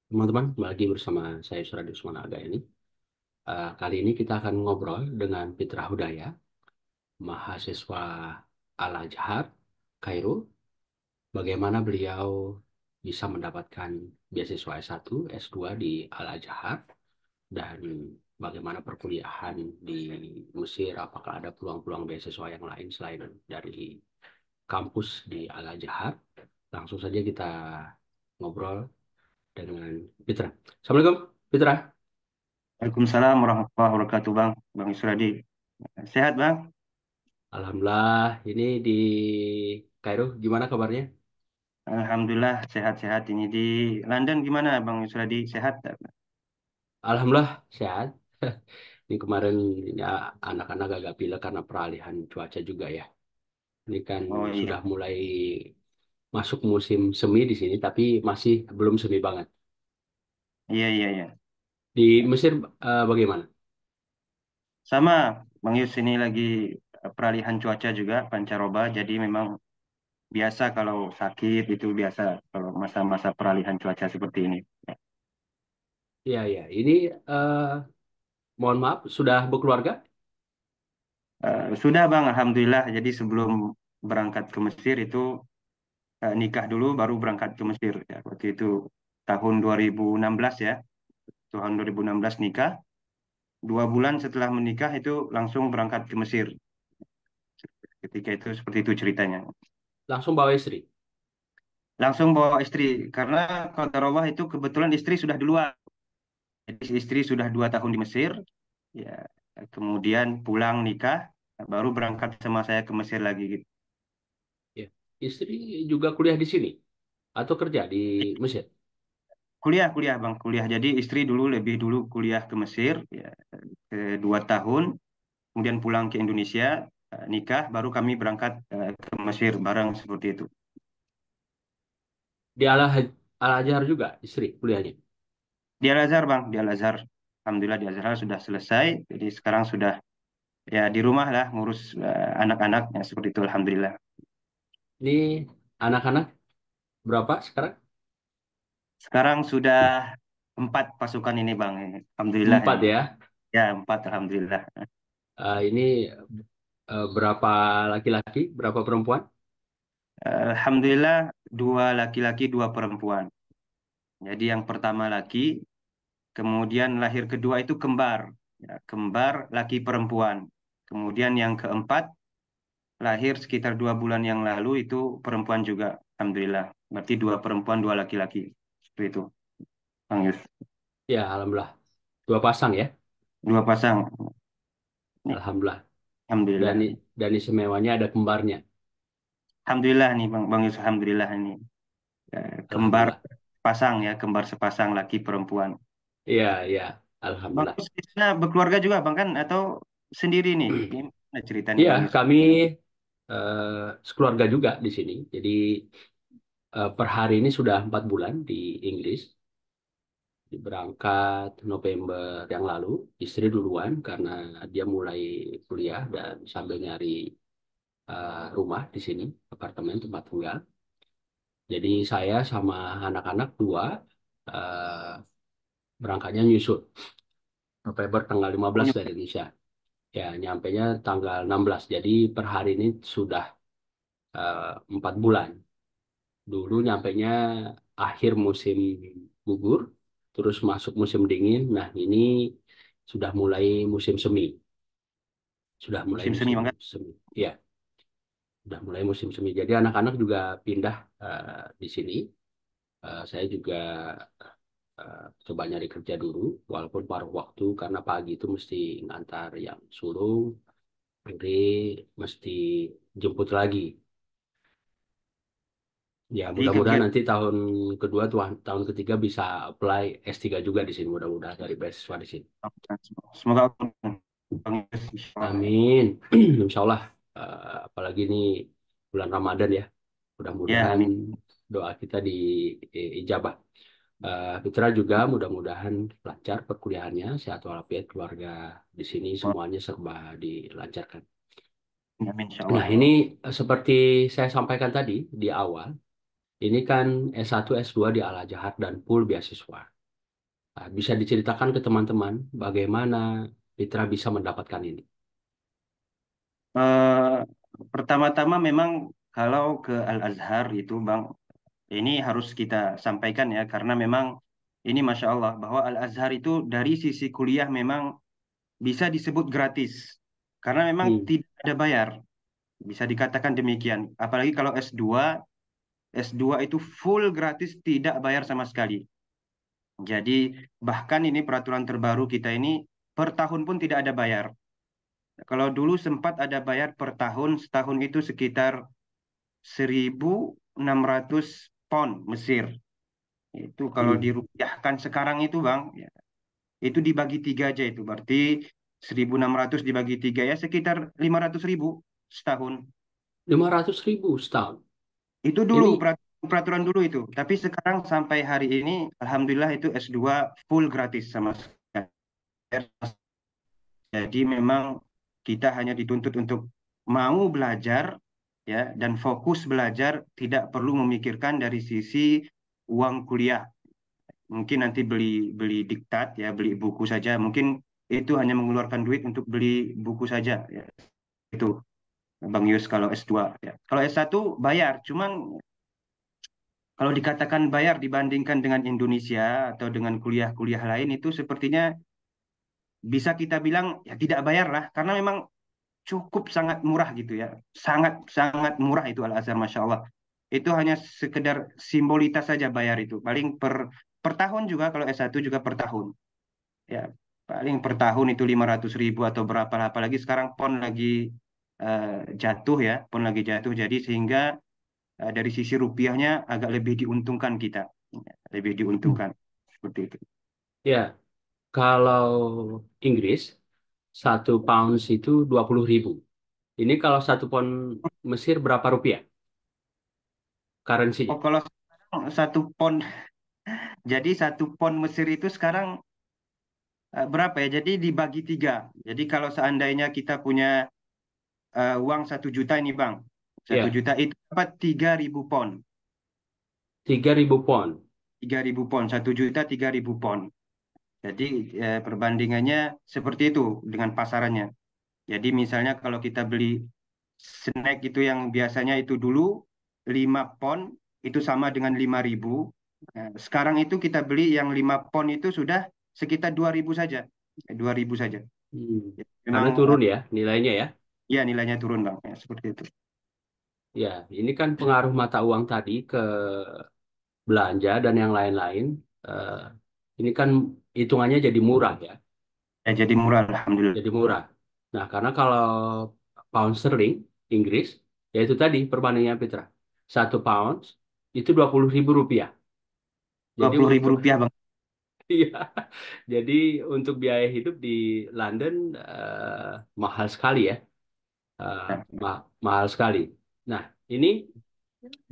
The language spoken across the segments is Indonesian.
Teman-teman, kembali lagi bersama saya Suradi Usman Aga ini. Kali ini kita akan ngobrol dengan Fitra Hudaya, mahasiswa Al-Azhar, Kairo. Bagaimana beliau bisa mendapatkan beasiswa S1, S2 di Al-Azhar, dan bagaimana perkuliahan di Mesir, apakah ada peluang-peluang beasiswa yang lain selain dari kampus di Al-Azhar. Langsung saja kita ngobrol dengan Fitra. Assalamualaikum, Fitra. Waalaikumsalam warahmatullahi wabarakatuh, Bang. Bang Yusradi. Sehat, Bang? Alhamdulillah, ini di Kairo gimana kabarnya? Alhamdulillah sehat-sehat. Ini di London gimana, Bang Yusradi? Sehat? Alhamdulillah sehat. Ini kemarin ya, anak-anak agak pilek karena peralihan cuaca juga ya. Ini kan Oh iya. sudah mulai masuk musim semi di sini, tapi masih belum semi banget. Iya, iya, iya. Di Mesir bagaimana? Sama, Bang Yus ini lagi peralihan cuaca juga, pancaroba. Jadi memang biasa kalau sakit itu biasa kalau masa-masa peralihan cuaca seperti ini. Iya, iya. Ini eh, mohon maaf, sudah berkeluarga? Sudah, Bang, Alhamdulillah. Jadi sebelum berangkat ke Mesir itu nikah dulu, baru berangkat ke Mesir. Ya, waktu itu tahun 2016 ya. Tahun 2016 nikah. 2 bulan setelah menikah itu langsung berangkat ke Mesir. Ketika itu seperti itu ceritanya. Langsung bawa istri? Langsung bawa istri karena Qatarullah itu kebetulan istri sudah duluan. Jadi istri sudah 2 tahun di Mesir. Ya, kemudian pulang nikah, baru berangkat sama saya ke Mesir lagi gitu. Ya. Istri juga kuliah di sini atau kerja di Mesir? Kuliah, kuliah bang, kuliah. Jadi istri dulu lebih dulu kuliah ke Mesir, ya, 2 tahun, kemudian pulang ke Indonesia, nikah, baru kami berangkat ke Mesir bareng seperti itu. Di Al-Azhar juga istri kuliahnya? Di Al-Azhar bang, di Al-Azhar. Alhamdulillah di Al-Azhar sudah selesai. Jadi sekarang sudah ya di rumah lah ngurus anak-anak ya seperti itu. Alhamdulillah. Ini anak-anak berapa sekarang? Sekarang sudah 4 pasukan ini bang. Alhamdulillah Empat ini. ya. Ya 4 alhamdulillah. Ini berapa laki-laki, berapa perempuan? Alhamdulillah 2 laki-laki 2 perempuan. Jadi yang pertama laki, kemudian lahir kedua itu kembar. Ya, kembar laki perempuan. Kemudian yang keempat lahir sekitar 2 bulan yang lalu itu perempuan juga. Alhamdulillah. Berarti 2 perempuan 2 laki-laki. Seperti itu. Bang Yus. Ya, alhamdulillah. Dua pasang ya. 2 pasang. Nih, Alhamdulillah. Dan alhamdulillah. dan istimewanya ada kembarnya. Alhamdulillah nih Bang Yus. Alhamdulillah ini. Kembar Alhamdulillah. pasang ya. Kembar sepasang laki perempuan. Iya, iya. Bang Alhamdulillah. Yus di sana berkeluarga juga Bang kan? Atau sendiri nih? Gimana cerita nih Iya, Bang Yus? kami eh, sekeluarga juga di sini. Jadi per hari ini sudah 4 bulan di Inggris. Berangkat November yang lalu, istri duluan karena dia mulai kuliah dan sambil nyari rumah di sini, apartemen tempat tinggal. Jadi saya sama anak-anak dua eh, berangkatnya nyusul November tanggal 15 dari Indonesia. Ya, nyampainya tanggal 16. Jadi per hari ini sudah 4 bulan. Dulu nyampainya akhir musim gugur, terus masuk musim dingin. Nah, ini sudah mulai musim semi. Sudah mulai Musim semi musim Bang kan? semi. Ya, sudah mulai musim semi. Jadi anak-anak juga pindah di sini. Saya juga coba nyari kerja dulu, walaupun paruh waktu karena pagi itu mesti ngantar yang sulung, sore mesti jemput lagi. Ya, Jadi mudah-mudahan kegiatan nanti tahun kedua, tahun ketiga bisa apply S3 juga di sini, mudah-mudahan dari beasiswa di sini. semoga Bang Yus insya Allah. Amin. Insya Allah. Apalagi ini bulan Ramadan ya. Ya Mudah-mudahan amin. doa kita ijabah. Fitra juga mudah-mudahan lancar perkuliahannya, sehat walafiat keluarga di sini semuanya serba dilancarkan. Amin insya Nah, Allah. ini seperti saya sampaikan tadi di awal, ini kan S1, S2 di Al-Azhar dan full beasiswa. Bisa diceritakan ke teman-teman bagaimana Fitra bisa mendapatkan ini. Eh, Pertama-tama memang kalau ke Al-Azhar itu Bang, ini harus kita sampaikan ya, karena memang ini Masya Allah bahwa Al-Azhar itu dari sisi kuliah memang bisa disebut gratis. Karena memang Hmm. tidak ada bayar, bisa dikatakan demikian. Apalagi kalau S2, S2 itu full gratis, tidak bayar sama sekali. Jadi bahkan ini peraturan terbaru kita ini per tahun pun tidak ada bayar. Kalau dulu sempat ada bayar per tahun, setahun itu sekitar 1.600 pound Mesir. Itu kalau Hmm. dirupiahkan sekarang itu Bang, ya, itu dibagi tiga aja itu. Berarti 1.600 dibagi tiga ya sekitar 500.000 setahun. 500.000 setahun. Itu dulu Ini peraturan dulu itu. Tapi sekarang sampai hari ini, Alhamdulillah itu S2 full gratis sama sekali. Jadi memang kita hanya dituntut untuk mau belajar ya dan fokus belajar, tidak perlu memikirkan dari sisi uang kuliah. Mungkin nanti beli beli diktat ya, beli buku saja. Mungkin itu hanya mengeluarkan duit untuk beli buku saja ya. Itu Bang Yus kalau S2 ya. Kalau S1 bayar, cuman kalau dikatakan bayar dibandingkan dengan Indonesia atau dengan kuliah-kuliah lain itu sepertinya bisa kita bilang ya tidak bayar lah, karena memang cukup sangat murah gitu ya. Sangat sangat murah itu Al-Azhar Masya Allah. Itu hanya sekedar simbolitas saja bayar itu. Paling per tahun juga kalau S1 juga per tahun. Ya, paling per tahun itu 500.000 atau berapa lah. Apalagi sekarang pon lagi jatuh ya, pon lagi jatuh. Jadi sehingga dari sisi rupiahnya agak lebih diuntungkan kita. Ya, lebih diuntungkan. Seperti itu. ya, kalau Inggris 1 pounds itu 20.000. Ini kalau 1 pound Mesir berapa rupiah currency-nya? Oh, kalau sekarang satu pon, jadi satu pon Mesir itu sekarang berapa ya? Jadi dibagi tiga. Jadi kalau seandainya kita punya uang 1 juta ini Bang, satu Ya, juta itu dapat 3.000 pon. 3.000 pound. 3.000 pon, 1 juta 3.000 pon. Jadi perbandingannya seperti itu dengan pasarannya. Jadi misalnya kalau kita beli snack itu yang biasanya itu dulu 5 pon itu sama dengan 5.000. Nah, sekarang itu kita beli yang 5 pon itu sudah sekitar 2.000 saja. 2.000 saja. Hmm. Jadi Karena memang turun ya nilainya ya. ya nilainya turun Bang, ya, seperti itu. Ya, ini kan pengaruh mata uang tadi ke belanja dan yang lain-lain. Eh, ini kan hitungannya jadi murah ya, Ya, jadi murah Alhamdulillah. jadi murah. Nah, karena kalau pound sterling Inggris, ya itu tadi perbandingannya Petra. 1 pound itu 20.000 rupiah. dua Jadi puluh ribu untuk rupiah Bang. iya, jadi untuk biaya hidup di London mahal sekali ya, Eh, Ya, mahal sekali. Nah, ini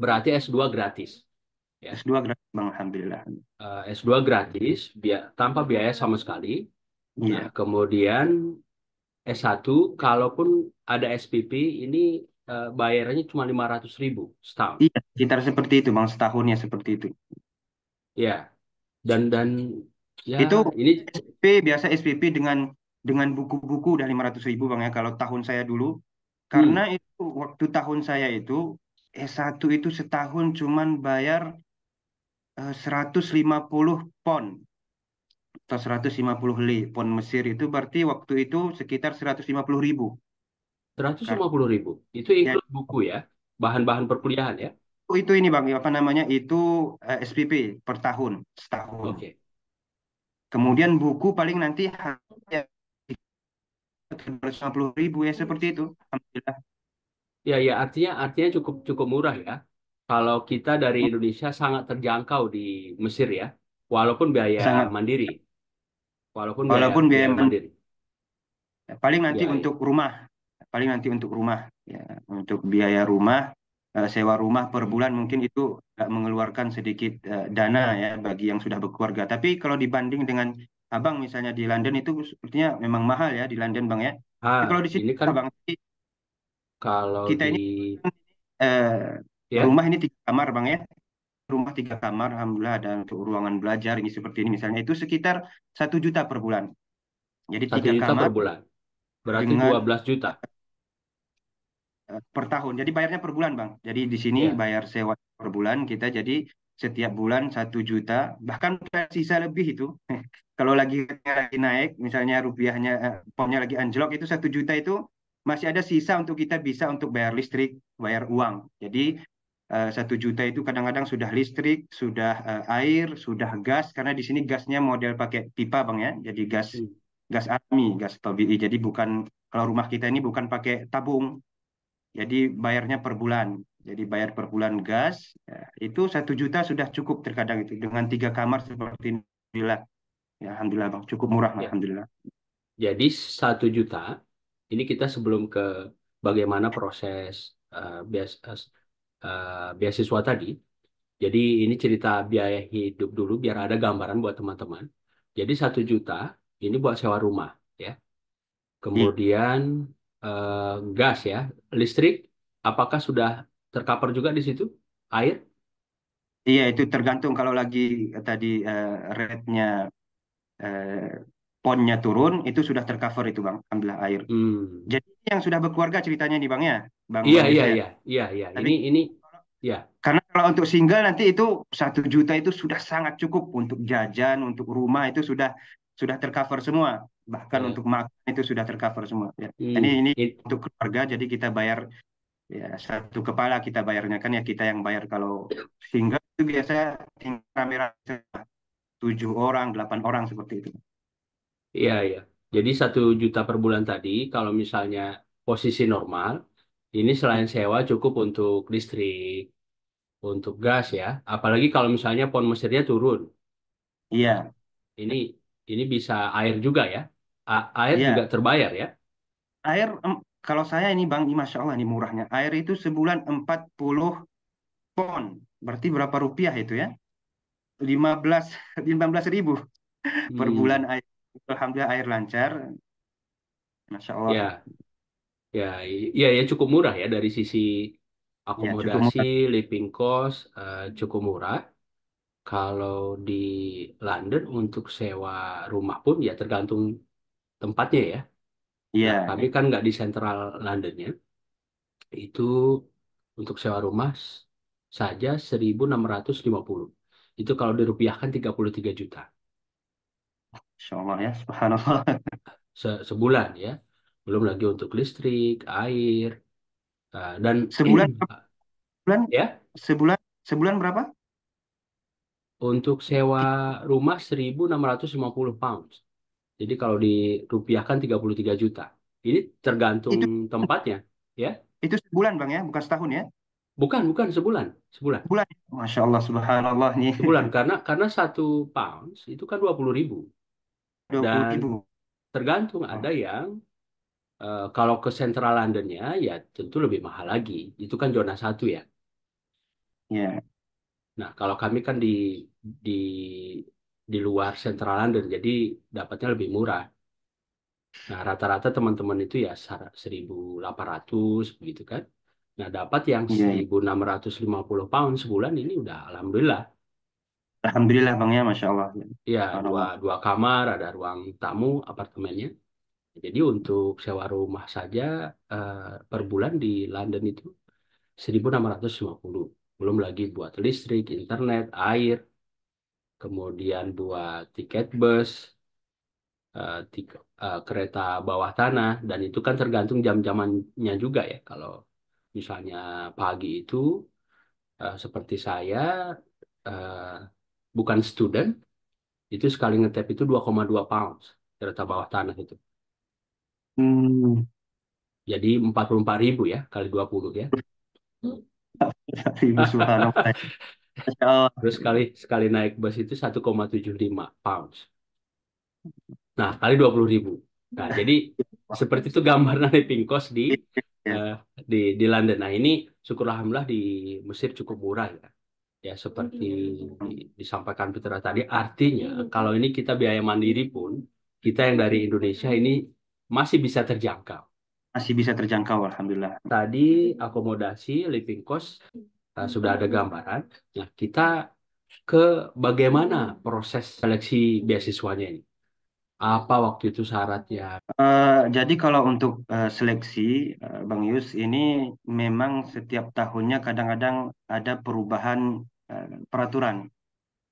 berarti S2 gratis ya. S2 gratis Bang, Alhamdulillah. S2 gratis tanpa biaya sama sekali. Nah, Iya. kemudian S1 kalaupun ada SPP ini bayarannya cuma 500.000 setahun. Iya, sekitar seperti itu Bang, setahunnya seperti itu. Ya, dan ya Itu ini SPP, biasa SPP dengan buku-buku udah 500.000 Bang ya kalau tahun saya dulu. Karena hmm, itu waktu tahun saya itu S1 itu setahun cuman bayar 150 pon atau 150 pon Mesir, itu berarti waktu itu sekitar 150.000. 150.000. Itu Ya, include buku ya, bahan-bahan perkuliahan ya. itu ini Bang, apa namanya itu SPP per tahun setahun. Oke. Kemudian buku paling nanti hanya 250.000 ya seperti itu. Alhamdulillah. Ya, ya artinya cukup cukup murah ya. Kalau kita dari Indonesia sangat terjangkau di Mesir ya, walaupun biaya Sangat. mandiri, walaupun biaya Walaupun biaya biaya mandiri. paling nanti Ya, ya. untuk rumah, paling nanti untuk rumah, ya, untuk biaya rumah, sewa rumah per bulan mungkin itu mengeluarkan sedikit dana ya bagi yang sudah berkeluarga. Tapi kalau dibanding dengan abang misalnya di London itu sepertinya memang mahal ya di London bang ya. Tapi kalau di sini Ini kan abang kalau kita di ini eh, ya rumah ini 3 kamar bang ya, rumah 3 kamar, alhamdulillah ada untuk ruangan belajar ini seperti ini misalnya itu sekitar 1 juta per bulan. Jadi Satu tiga juta per kamar bulan. Berarti dengan 12 juta. per tahun. Jadi bayarnya per bulan, Bang. Jadi di sini Ya. bayar sewa per bulan kita jadi setiap bulan 1 juta, bahkan sisa lebih itu. Kalau lagi naik, misalnya rupiahnya, poundnya lagi anjlok, itu 1 juta itu masih ada sisa untuk kita bisa untuk bayar listrik, bayar uang. Jadi 1 juta itu kadang-kadang sudah listrik, sudah air, sudah gas, karena di sini gasnya model pakai pipa, Bang ya. Jadi gas Hmm. gas alami, gas TBI. Jadi bukan kalau rumah kita ini bukan pakai tabung, jadi bayarnya per bulan. Jadi bayar per bulan gas, ya, itu 1 juta sudah cukup terkadang itu dengan 3 kamar seperti inilah. Ya, alhamdulillah bang, cukup murah, Ya. alhamdulillah. Jadi 1 juta. Ini kita sebelum ke bagaimana proses beasiswa tadi. Jadi ini cerita biaya hidup dulu biar ada gambaran buat teman-teman. Jadi 1 juta ini buat sewa rumah ya. I- Kemudian gas ya, listrik. Apakah sudah tercover juga di situ? Air? Iya, itu tergantung kalau lagi tadi rate-nya eh, ponnya turun, itu sudah tercover itu bang, alhamdulillah air. Hmm. Jadi yang sudah berkeluarga ceritanya nih bang ya, Iya bang iya Yose ya. iya iya iya. Tapi Ini ya. karena kalau untuk single nanti itu 1 juta itu sudah sangat cukup untuk jajan, untuk rumah itu sudah tercover semua. Bahkan Ya. untuk makan itu sudah tercover semua. Ya. Hmm. Ini untuk keluarga, jadi kita bayar ya satu kepala kita bayarnya kan ya kita yang bayar. Kalau single itu biasa tinggal rame-rame 7 orang, 8 orang seperti itu. Iya, iya. Jadi 1 juta per bulan tadi, kalau misalnya posisi normal, ini selain sewa cukup untuk listrik, untuk gas ya. Apalagi kalau misalnya pon Mesirnya turun, Iya, ini ini bisa air juga ya. Air juga iya. terbayar ya. Air kalau saya ini Bang, ini Masya Allah ini murahnya. Air itu sebulan 40 pon. Berarti berapa rupiah itu ya? 15 15 ribu per bulan Hmm, air. Alhamdulillah air lancar. Masya Allah. ya, ya, iya ya cukup murah ya dari sisi Ya, cukup akomodasi, murah. living cost cukup murah. Kalau di London untuk sewa rumah pun ya tergantung tempatnya ya. Nah, Iya, kami kan nggak di sentral Londonnya. Itu untuk sewa rumah saja 1.650. Itu kalau dirupiahkan 33 juta Masya Allah ya, subhanallah. sebulan ya. Belum lagi untuk listrik, air, dan Sebulan, sebulan, ya sebulan, sebulan berapa? untuk sewa rumah 1.650 pounds. Jadi kalau dirupiahkan 33 juta. Ini tergantung Itu tempatnya ya. itu sebulan Bang ya, bukan setahun ya. Bukan, bukan sebulan, sebulan. Sebulan. Masya Allah, subhanallah nih. Sebulan karena 1 pounds itu kan 20.000 dua puluh dan ribu. tergantung ada yang kalau ke Central Londonnya ya tentu lebih mahal lagi. Itu kan zona satu ya. Ya, Nah kalau kami kan di di luar Central London jadi dapatnya lebih murah. Nah rata-rata teman-teman itu ya 1.800 begitu kan. Nah dapat yang iya, iya. 1.650 pound sebulan ini udah alhamdulillah. Alhamdulillah Bang ya, Masya Allah. Ya, Ya dua subhanallah. dua kamar ada ruang tamu apartemennya. Jadi untuk sewa rumah saja eh, per bulan di London itu 1.650. Belum lagi buat listrik, internet, air, kemudian buat tiket bus, kereta bawah tanah, dan itu kan tergantung jam-jamannya juga ya. Kalau misalnya pagi itu seperti saya eh, bukan student, itu sekali ngetap itu 2,2 pounds kereta bawah tanah itu. Hmm, Jadi 44.000 ya kali 20 ya. ribu subhanallah. Masya Allah. Terus sekali sekali naik bus itu 1,75 pounds. Nah, kali 20.000. Nah, jadi seperti itu gambaran living cost Iya, iya. eh, di London. Nah, ini syukur alhamdulillah di Mesir cukup murah ya. Ya, seperti disampaikan Petra tadi, artinya kalau ini kita biaya mandiri pun, kita yang dari Indonesia ini masih bisa terjangkau. Masih bisa terjangkau, Alhamdulillah. Tadi akomodasi, living cost, sudah ada gambaran. Nah, kita ke bagaimana proses seleksi beasiswanya ini. Apa waktu itu syaratnya? Jadi kalau untuk seleksi, Bang Yus, ini memang setiap tahunnya kadang-kadang ada perubahan peraturan.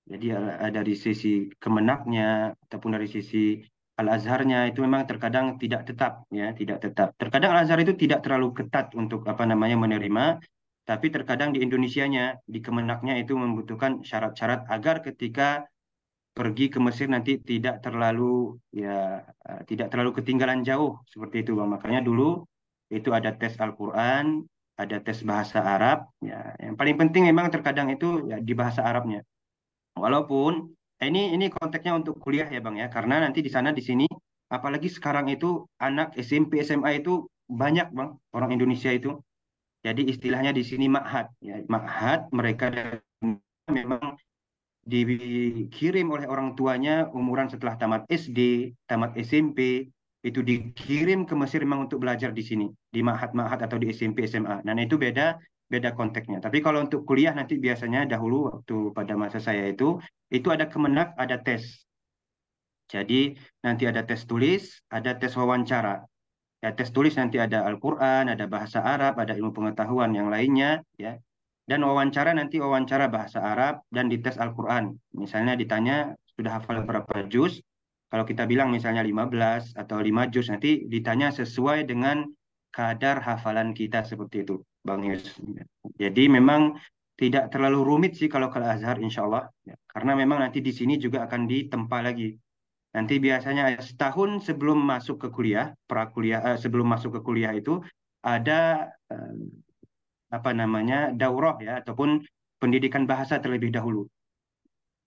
Jadi dari sisi Kemenaknya ataupun dari sisi Al-Azharnya itu memang terkadang tidak tetap, ya, tidak tetap. Terkadang Al-Azhar itu tidak terlalu ketat untuk apa namanya menerima, tapi terkadang di Indonesianya, di Kemenaknya itu membutuhkan syarat-syarat agar ketika pergi ke Mesir nanti tidak terlalu, ya, tidak terlalu ketinggalan jauh seperti itu, Bang. Makanya dulu itu ada tes Al-Qur'an, ada tes bahasa Arab, ya. Yang paling penting memang terkadang itu ya di bahasa Arabnya. Walaupun ini konteksnya untuk kuliah ya, Bang, ya. Karena nanti di sana di sini apalagi sekarang itu anak SMP SMA itu banyak, Bang, orang Indonesia itu. Jadi istilahnya di sini ma'had, ya. Ma'had mereka memang dikirim oleh orang tuanya umuran setelah tamat SD, tamat SMP, itu dikirim ke Mesir memang untuk belajar di sini, di ma'had-ma'had atau di SMP SMA. Nah, itu beda beda konteksnya. Tapi kalau untuk kuliah nanti biasanya dahulu waktu pada masa saya itu ada kemenak, ada tes. Jadi nanti ada tes tulis, ada tes wawancara. Ya, tes tulis nanti ada Al-Quran, ada bahasa Arab, ada ilmu pengetahuan yang lainnya, ya. Dan wawancara nanti wawancara bahasa Arab dan dites Al-Quran. Misalnya ditanya sudah hafal berapa juz, kalau kita bilang misalnya 15 atau 5 juz, nanti ditanya sesuai dengan kadar hafalan kita seperti itu, Bang Yus. Jadi memang tidak terlalu rumit sih kalau ke Al-Azhar, insya Allah. Ya. Karena memang nanti di sini juga akan ditempa lagi. Nanti biasanya setahun sebelum masuk ke kuliah, prakuliah, sebelum masuk ke kuliah itu ada eh, apa namanya daurah, ya, ataupun pendidikan bahasa terlebih dahulu.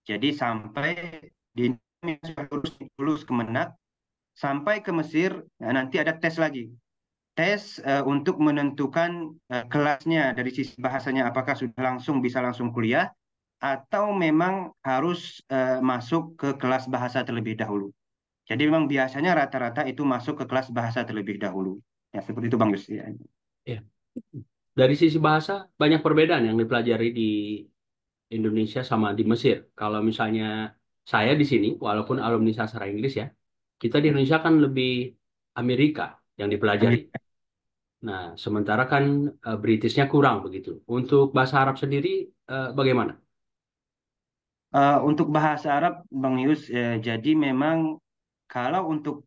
Jadi sampai di Indonesia lulus Kemenak, sampai ke Mesir, nah, nanti ada tes lagi. Tes untuk menentukan kelasnya dari sisi bahasanya apakah sudah langsung bisa langsung kuliah atau memang harus masuk ke kelas bahasa terlebih dahulu. Jadi memang biasanya rata-rata itu masuk ke kelas bahasa terlebih dahulu. Ya, seperti itu Bang Yus. Ya. Ya. Dari sisi bahasa, banyak perbedaan yang dipelajari di Indonesia sama di Mesir. Kalau misalnya saya di sini, walaupun alumni sastra Inggris ya, kita di Indonesia kan lebih Amerika yang dipelajari. Amerika. Nah, sementara kan Britishnya kurang begitu. Untuk bahasa Arab sendiri, bagaimana? Untuk bahasa Arab, Bang Yus, jadi memang kalau untuk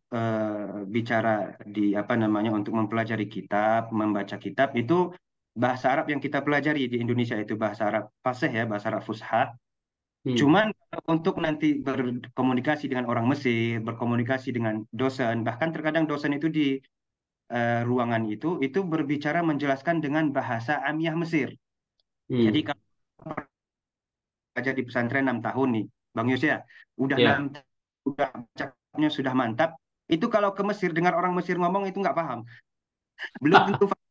bicara di apa namanya untuk mempelajari kitab, membaca kitab itu bahasa Arab yang kita pelajari di Indonesia itu bahasa Arab fasih, ya, bahasa Arab fusha. Hmm. Cuman untuk nanti berkomunikasi dengan orang Mesir, berkomunikasi dengan dosen, bahkan terkadang dosen itu di ruangan itu berbicara menjelaskan dengan bahasa Amiyah Mesir. Jadi Hmm. kalau belajar di pesantren 6 tahun nih, Bang Yus, ya, udah Ya. udah bacanya sudah mantap. Itu kalau ke Mesir dengar orang Mesir ngomong itu nggak paham, belum tentu paham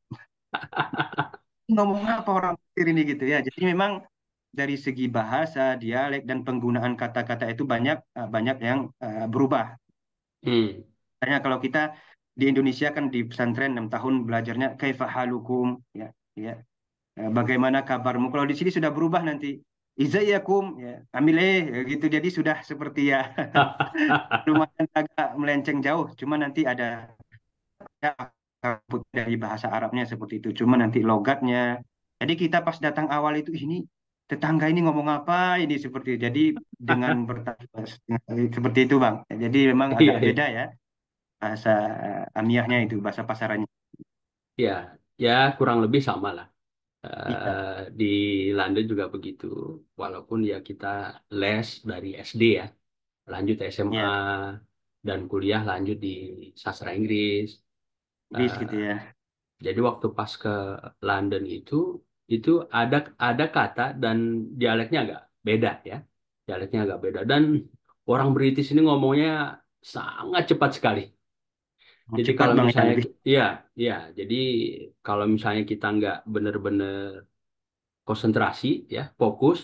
ngomong apa orang Mesir ini gitu ya. Jadi memang dari segi bahasa, dialek dan penggunaan kata-kata itu banyak banyak yang berubah. Hmm. Misalnya kalau kita di Indonesia kan di pesantren 6 tahun belajarnya kaifa halukum, ya, ya. Bagaimana kabarmu? Kalau di sini sudah berubah nanti. Izayakum, ya, ambil ya, gitu. Jadi sudah seperti, ya, lumayan agak melenceng jauh. Cuma nanti ada ya, dari bahasa Arabnya seperti itu. Cuma nanti logatnya. Jadi kita pas datang awal itu ini tetangga ini ngomong apa ini seperti itu. Jadi dengan bertanya seperti itu, Bang. Jadi memang Iya, agak iya. beda, ya, bahasa amiahnya itu, bahasa pasarannya. Ya, ya kurang lebih sama lah. Iya, Di London juga begitu. Walaupun ya kita les dari SD ya, lanjut SMA iya, dan kuliah lanjut di sastra Inggris. bis Eh, gitu ya. jadi waktu pas ke London itu ada kata dan dialeknya agak beda ya, dialeknya agak beda dan orang British ini ngomongnya sangat cepat sekali. Jadi Cepat kalau Bang ya, misalnya, lebih. iya, iya, jadi kalau misalnya kita nggak bener-bener konsentrasi ya fokus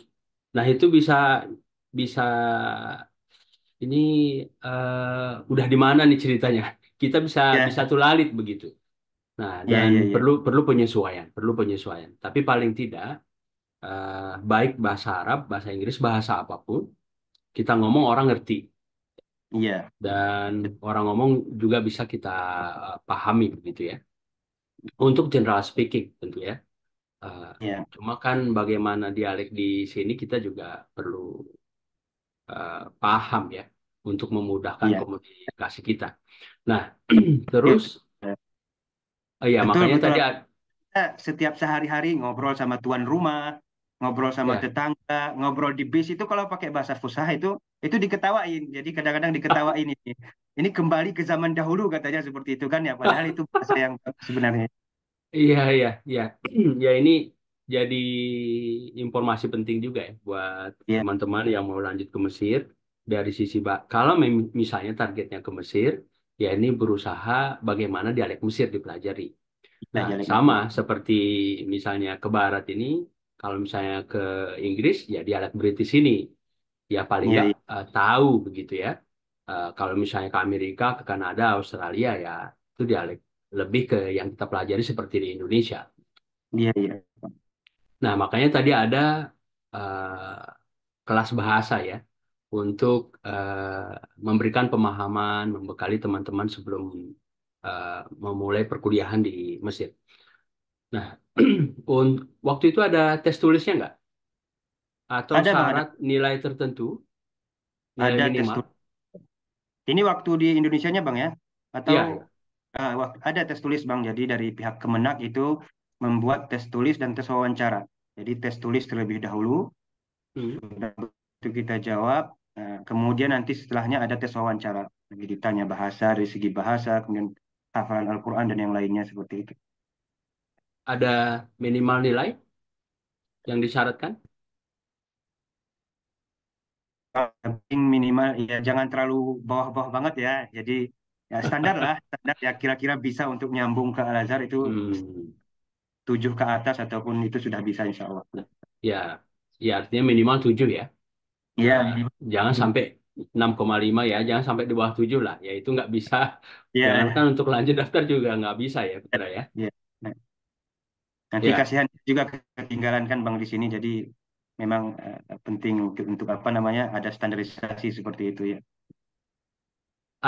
nah itu bisa bisa ini udah di mana nih ceritanya kita bisa bisa Ya, tulalit begitu nah ya, dan ya, ya. perlu perlu penyesuaian tapi paling tidak baik bahasa Arab, bahasa Inggris, bahasa apapun, kita ngomong orang ngerti Iya, dan orang ngomong juga bisa kita pahami begitu ya. Untuk general speaking tentu ya. Eh, iya, Cuma kan bagaimana dialek di sini kita juga perlu paham ya untuk memudahkan iya. komunikasi kita. Nah, Iya, terus ya betul, makanya betul. tadi Kita setiap sehari-hari ngobrol sama tuan rumah, ngobrol sama ya. tetangga, ngobrol di bis itu kalau pakai bahasa fusha itu diketawain. Jadi kadang-kadang diketawain ini. Ini kembali ke zaman dahulu katanya seperti itu kan ya. Padahal itu bahasa yang bagus sebenarnya. Iya, iya, iya. Ya ini jadi informasi penting juga ya buat Iya, teman-teman yang mau lanjut ke Mesir dari sisi kalau misalnya targetnya ke Mesir, ya ini berusaha bagaimana dialek Mesir dipelajari. kita Nah, jalin sama Mesir. seperti misalnya ke barat ini, kalau misalnya ke Inggris ya dialek British ini, ya paling Iya, nggak iya, tahu begitu ya. Kalau misalnya ke Amerika, ke Kanada, Australia ya itu dialek lebih ke yang kita pelajari seperti di Indonesia. iya, iya. Nah, makanya tadi ada kelas bahasa ya untuk memberikan pemahaman, membekali teman-teman sebelum memulai perkuliahan di Mesir. Nah, waktu itu ada tes tulisnya nggak? Atau Ada bang, syarat nilai tertentu, nilai ada tes minimal? tulis. Ini waktu di Indonesianya bang ya? Atau Iya, iya. ada tes tulis bang. Jadi dari pihak Kemenak itu membuat tes tulis dan tes wawancara. Jadi tes tulis terlebih dahulu, Hmm. sudah itu kita jawab. Kemudian nanti setelahnya ada tes wawancara. Lagi ditanya bahasa, dari segi bahasa, kemudian hafalan Al-Quran dan yang lainnya seperti itu. Ada minimal nilai yang disyaratkan? Yang penting minimal ya jangan terlalu bawah-bawah banget ya. Jadi ya standar lah, standar ya kira-kira bisa untuk nyambung ke Al-Azhar itu Hmm. 7 ke atas ataupun itu sudah bisa insya Allah. Ya, ya artinya minimal 7 ya. Iya, minimal. Jangan sampai 6,5 ya, jangan sampai di bawah 7 lah. Ya itu nggak bisa. Jangankan Iya, untuk lanjut daftar juga nggak bisa ya, Putra ya. iya. Nah, nanti Ya, kasihan juga ketinggalan kan Bang di sini. Jadi memang penting untuk apa namanya ada standarisasi seperti itu ya.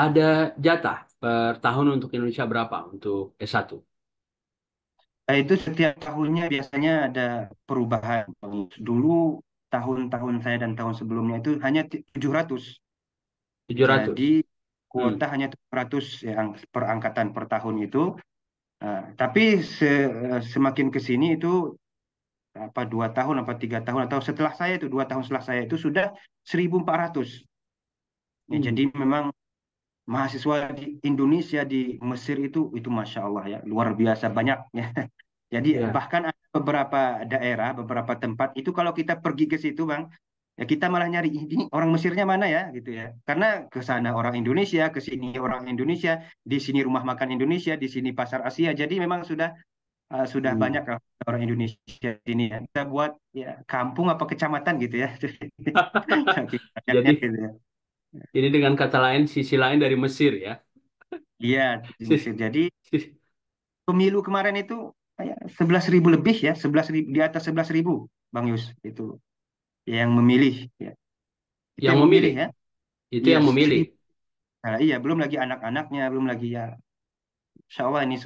ada jatah per tahun untuk Indonesia berapa untuk S1? Itu setiap tahunnya biasanya ada perubahan. Bang. Dulu tahun-tahun saya dan tahun sebelumnya itu hanya 700. 700. Jadi Hmm. kuota hanya 700 yang per angkatan per tahun itu. Tapi semakin ke sini itu apa 2 tahun apa 3 tahun atau setelah saya itu 2 tahun setelah saya itu sudah 1.400. Ya, Hmm. jadi memang mahasiswa di Indonesia di Mesir itu masya Allah ya luar biasa banyak ya. Jadi Ya. bahkan ada beberapa daerah, beberapa tempat itu kalau kita pergi ke situ bang, ya kita malah nyari ini orang Mesirnya mana ya gitu ya. Karena ke sana orang Indonesia, ke sini orang Indonesia, di sini rumah makan Indonesia, di sini pasar Asia. Jadi memang sudah Hmm. banyak lah orang Indonesia ini ya. Kita buat ya kampung apa kecamatan gitu ya. Saking banyaknya Jadi gitu ya. ini dengan kata lain sisi lain dari Mesir ya. Iya di Mesir. Jadi Sis- pemilu kemarin itu kayak 11.000 lebih ya, 11.000 di atas 11.000 Bang Yus itu yang memilih ya. Itu Yang yang memilih memilih, ya. itu Iya yang memilih. 1.000. Nah, iya belum lagi anak-anaknya, belum lagi ya. Insya Allah ini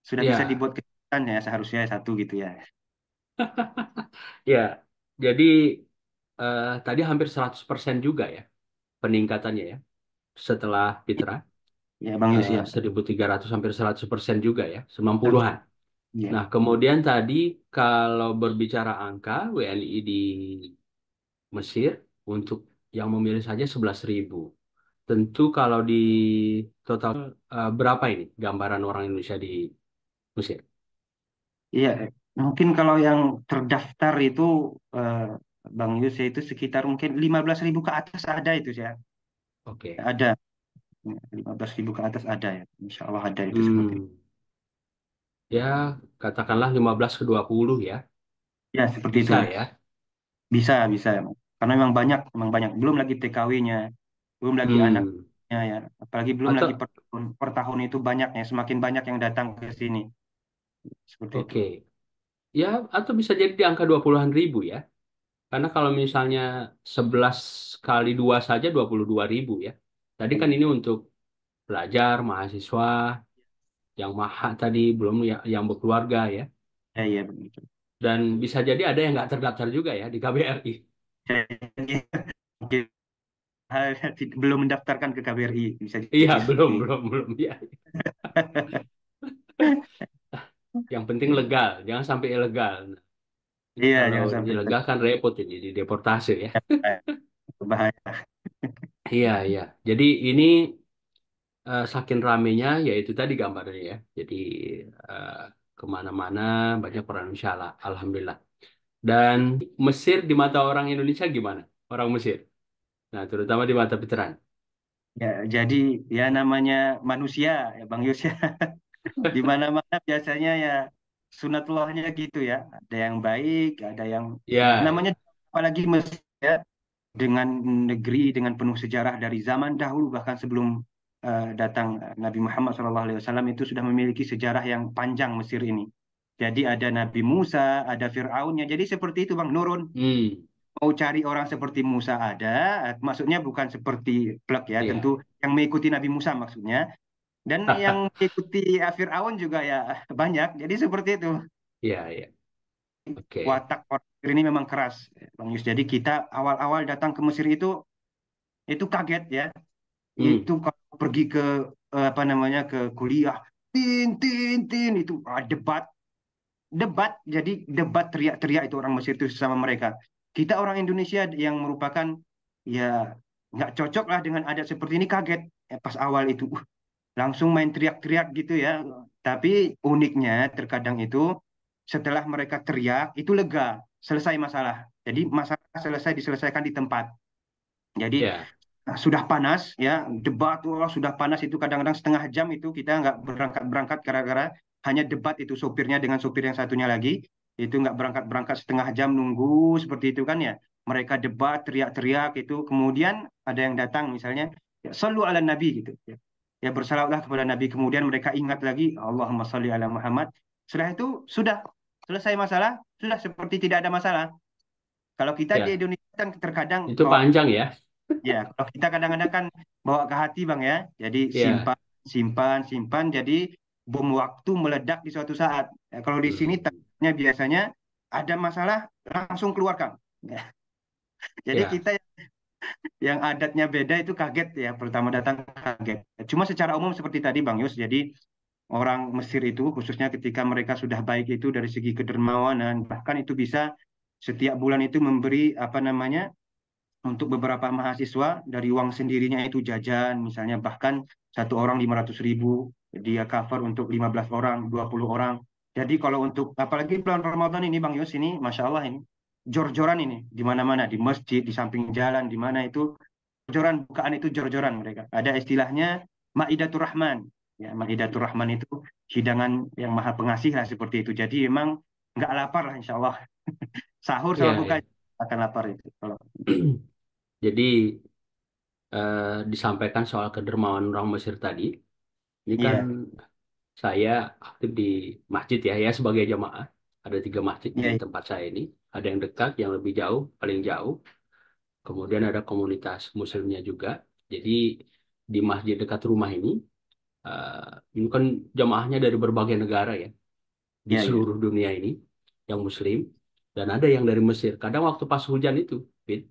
sudah bisa Ya, dibuat kejutan ya seharusnya satu gitu ya. ya. Jadi tadi hampir 100% juga ya peningkatannya ya setelah Fitra. Ya Bang Yus ya. 1.300 hampir 100% juga ya, Harus 90-an. ya. Nah, kemudian tadi kalau berbicara angka WNI di Mesir untuk yang memilih saja 11.000. Tentu kalau di total berapa ini gambaran orang Indonesia di Mesir? Iya, mungkin kalau yang terdaftar itu eh, Bang Yus ya, itu sekitar mungkin 15.000 ke atas ada itu ya. Oke. Ada 15.000 ke atas ada ya. Insya Allah ada itu seperti itu. Hmm, ya katakanlah 15 ke 20 ya. Ya seperti Bisa itulah. ya. Bisa, bisa. Karena memang banyak. Belum lagi TKW-nya, belum lagi Hmm, anaknya ya. Apalagi belum lagi atau per tahun itu banyaknya, semakin banyak yang datang ke sini. Seperti itu. oke. Ya, atau bisa jadi di angka 20-an ribu ya. Karena kalau misalnya 11 kali 2 saja 22 ribu ya. Tadi kan ini untuk pelajar, mahasiswa, yang maha tadi, belum yang berkeluarga ya. Ya, ya begitu. Dan bisa jadi ada yang nggak terdaftar juga ya di KBRI. Jadi, belum mendaftarkan ke KBRI bisa Iya, jadi belum, seperti itu. belum ya. Yang penting legal, jangan sampai ilegal. Nah, ini Iya, kalau jangan sampai ilegal kan repot ini, di deportasi ya. bahaya. Iya, iya. Jadi ini saking ramenya, yaitu tadi gambarnya ya. Jadi eh, kemana-mana banyak orang Indonesia lah, alhamdulillah. Dan Mesir di mata orang Indonesia gimana? Orang Mesir. Nah, terutama di mata veteran. Ya, jadi ya namanya manusia ya Bang Yus ya. Di mana-mana biasanya ya sunatullahnya gitu ya. Ada yang baik, ada yang ya Ya, namanya ya. apalagi Mesir ya, dengan negeri dengan penuh sejarah dari zaman dahulu bahkan sebelum datang Nabi Muhammad SAW itu sudah memiliki sejarah yang panjang Mesir ini. Jadi ada Nabi Musa, ada Fir'aunnya. Jadi seperti itu Bang, nurun. Hmm, Mau cari orang seperti Musa ada, maksudnya bukan seperti plek ya, tentu iya. yang mengikuti Nabi Musa maksudnya. Dan yang mengikuti Fir'aun juga ya banyak. Jadi seperti itu. Iya, iya. Oke. Watak orang Mesir ini memang keras, Bang Yus. Jadi kita awal-awal datang ke Mesir itu kaget ya. Hmm, Itu kalau pergi ke apa namanya ke kuliah, tin tin tin itu debat debat. Jadi debat teriak-teriak itu orang Mesir itu sama mereka. Kita orang Indonesia yang merupakan ya nggak cocok lah dengan adat seperti ini kaget pas awal itu. Langsung main teriak-teriak gitu ya. Tapi uniknya terkadang itu setelah mereka teriak itu lega, selesai masalah. Jadi masalah selesai diselesaikan di tempat. Jadi ya. sudah panas ya debat wah, sudah panas itu kadang-kadang setengah jam itu kita nggak berangkat gara-gara hanya debat itu sopirnya dengan sopir yang satunya lagi itu nggak berangkat setengah jam nunggu seperti itu kan ya mereka debat teriak-teriak itu kemudian ada yang datang misalnya ya, sallu ala nabi gitu ya, ya bersalawatlah kepada nabi kemudian mereka ingat lagi Allahumma salli ala Muhammad setelah itu sudah selesai masalah sudah seperti tidak ada masalah kalau kita di Ya, Indonesia kan terkadang itu bawa. panjang ya. Ya, kalau kita kadang-kadang kan bawa ke hati Bang ya. Jadi Ya. simpan, simpan, simpan. Jadi bom waktu meledak di suatu saat. Ya, kalau di sini Hmm, takutnya biasanya ada masalah langsung keluarkan. Ya. Jadi ya, kita yang adatnya beda itu kaget ya. Pertama datang kaget. Cuma secara umum seperti tadi Bang Yus. Jadi orang Mesir itu khususnya ketika mereka sudah baik itu dari segi kedermawanan. Bahkan itu bisa setiap bulan itu memberi apa namanya untuk beberapa mahasiswa dari uang sendirinya itu jajan misalnya bahkan satu orang 500.000 dia cover untuk 15 orang 20 orang jadi kalau untuk apalagi bulan Ramadan ini Bang Yus ini Masya Allah ini jor-joran ini di mana-mana di masjid di samping jalan di mana itu jor-joran bukaan itu jor-joran mereka ada istilahnya Maidatur Rahman ya Maidatur Rahman itu hidangan yang maha pengasih lah seperti itu jadi memang nggak lapar lah Insya Allah sahur sama ya, buka ya. akan lapar itu kalau Jadi disampaikan soal kedermawan orang Mesir tadi. Ini kan iya saya aktif di masjid ya, ya sebagai jamaah. Ada 3 masjid di iya tempat saya ini. Ada yang dekat, yang lebih jauh, paling jauh. Kemudian ada komunitas Muslimnya juga. Jadi di masjid dekat rumah ini kan jamaahnya dari berbagai negara ya, di iya iya seluruh dunia ini, yang Muslim. Dan ada yang dari Mesir. Kadang waktu pas hujan Fit,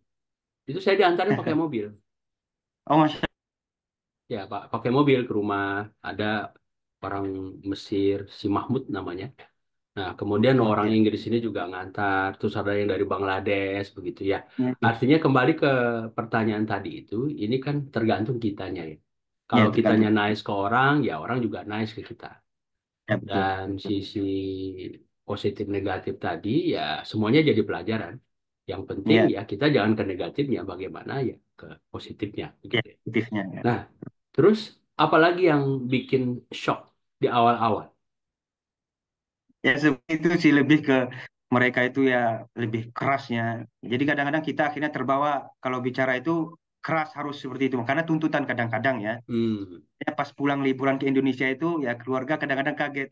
itu saya diantarin pakai mobil. Oh, Masya Ya, Pak, pakai mobil ke rumah. Ada orang Mesir, si Mahmud namanya. Nah, kemudian Allah. orang Ya. Inggris ini juga ngantar, terus ada yang dari Bangladesh, begitu ya. Ya, ya. Artinya kembali ke pertanyaan tadi itu, ini kan tergantung kitanya ya. Ya, Kalau kitanya tergantung. nice ke orang, ya orang juga nice ke kita. Ya, betul. Dan sisi positif negatif tadi, ya semuanya jadi pelajaran. Yang penting Ya, ya kita jangan ke negatifnya, bagaimana ya ke positifnya, ya, begitu ya. positifnya. Ya. Nah, terus apalagi yang bikin shock di awal-awal? Ya, seperti itu sih lebih ke mereka itu ya lebih kerasnya. Jadi kadang-kadang kita akhirnya terbawa kalau bicara itu keras harus seperti itu. Karena tuntutan kadang-kadang ya. Hmm, Ya, pas pulang liburan ke Indonesia itu ya keluarga kadang-kadang kaget.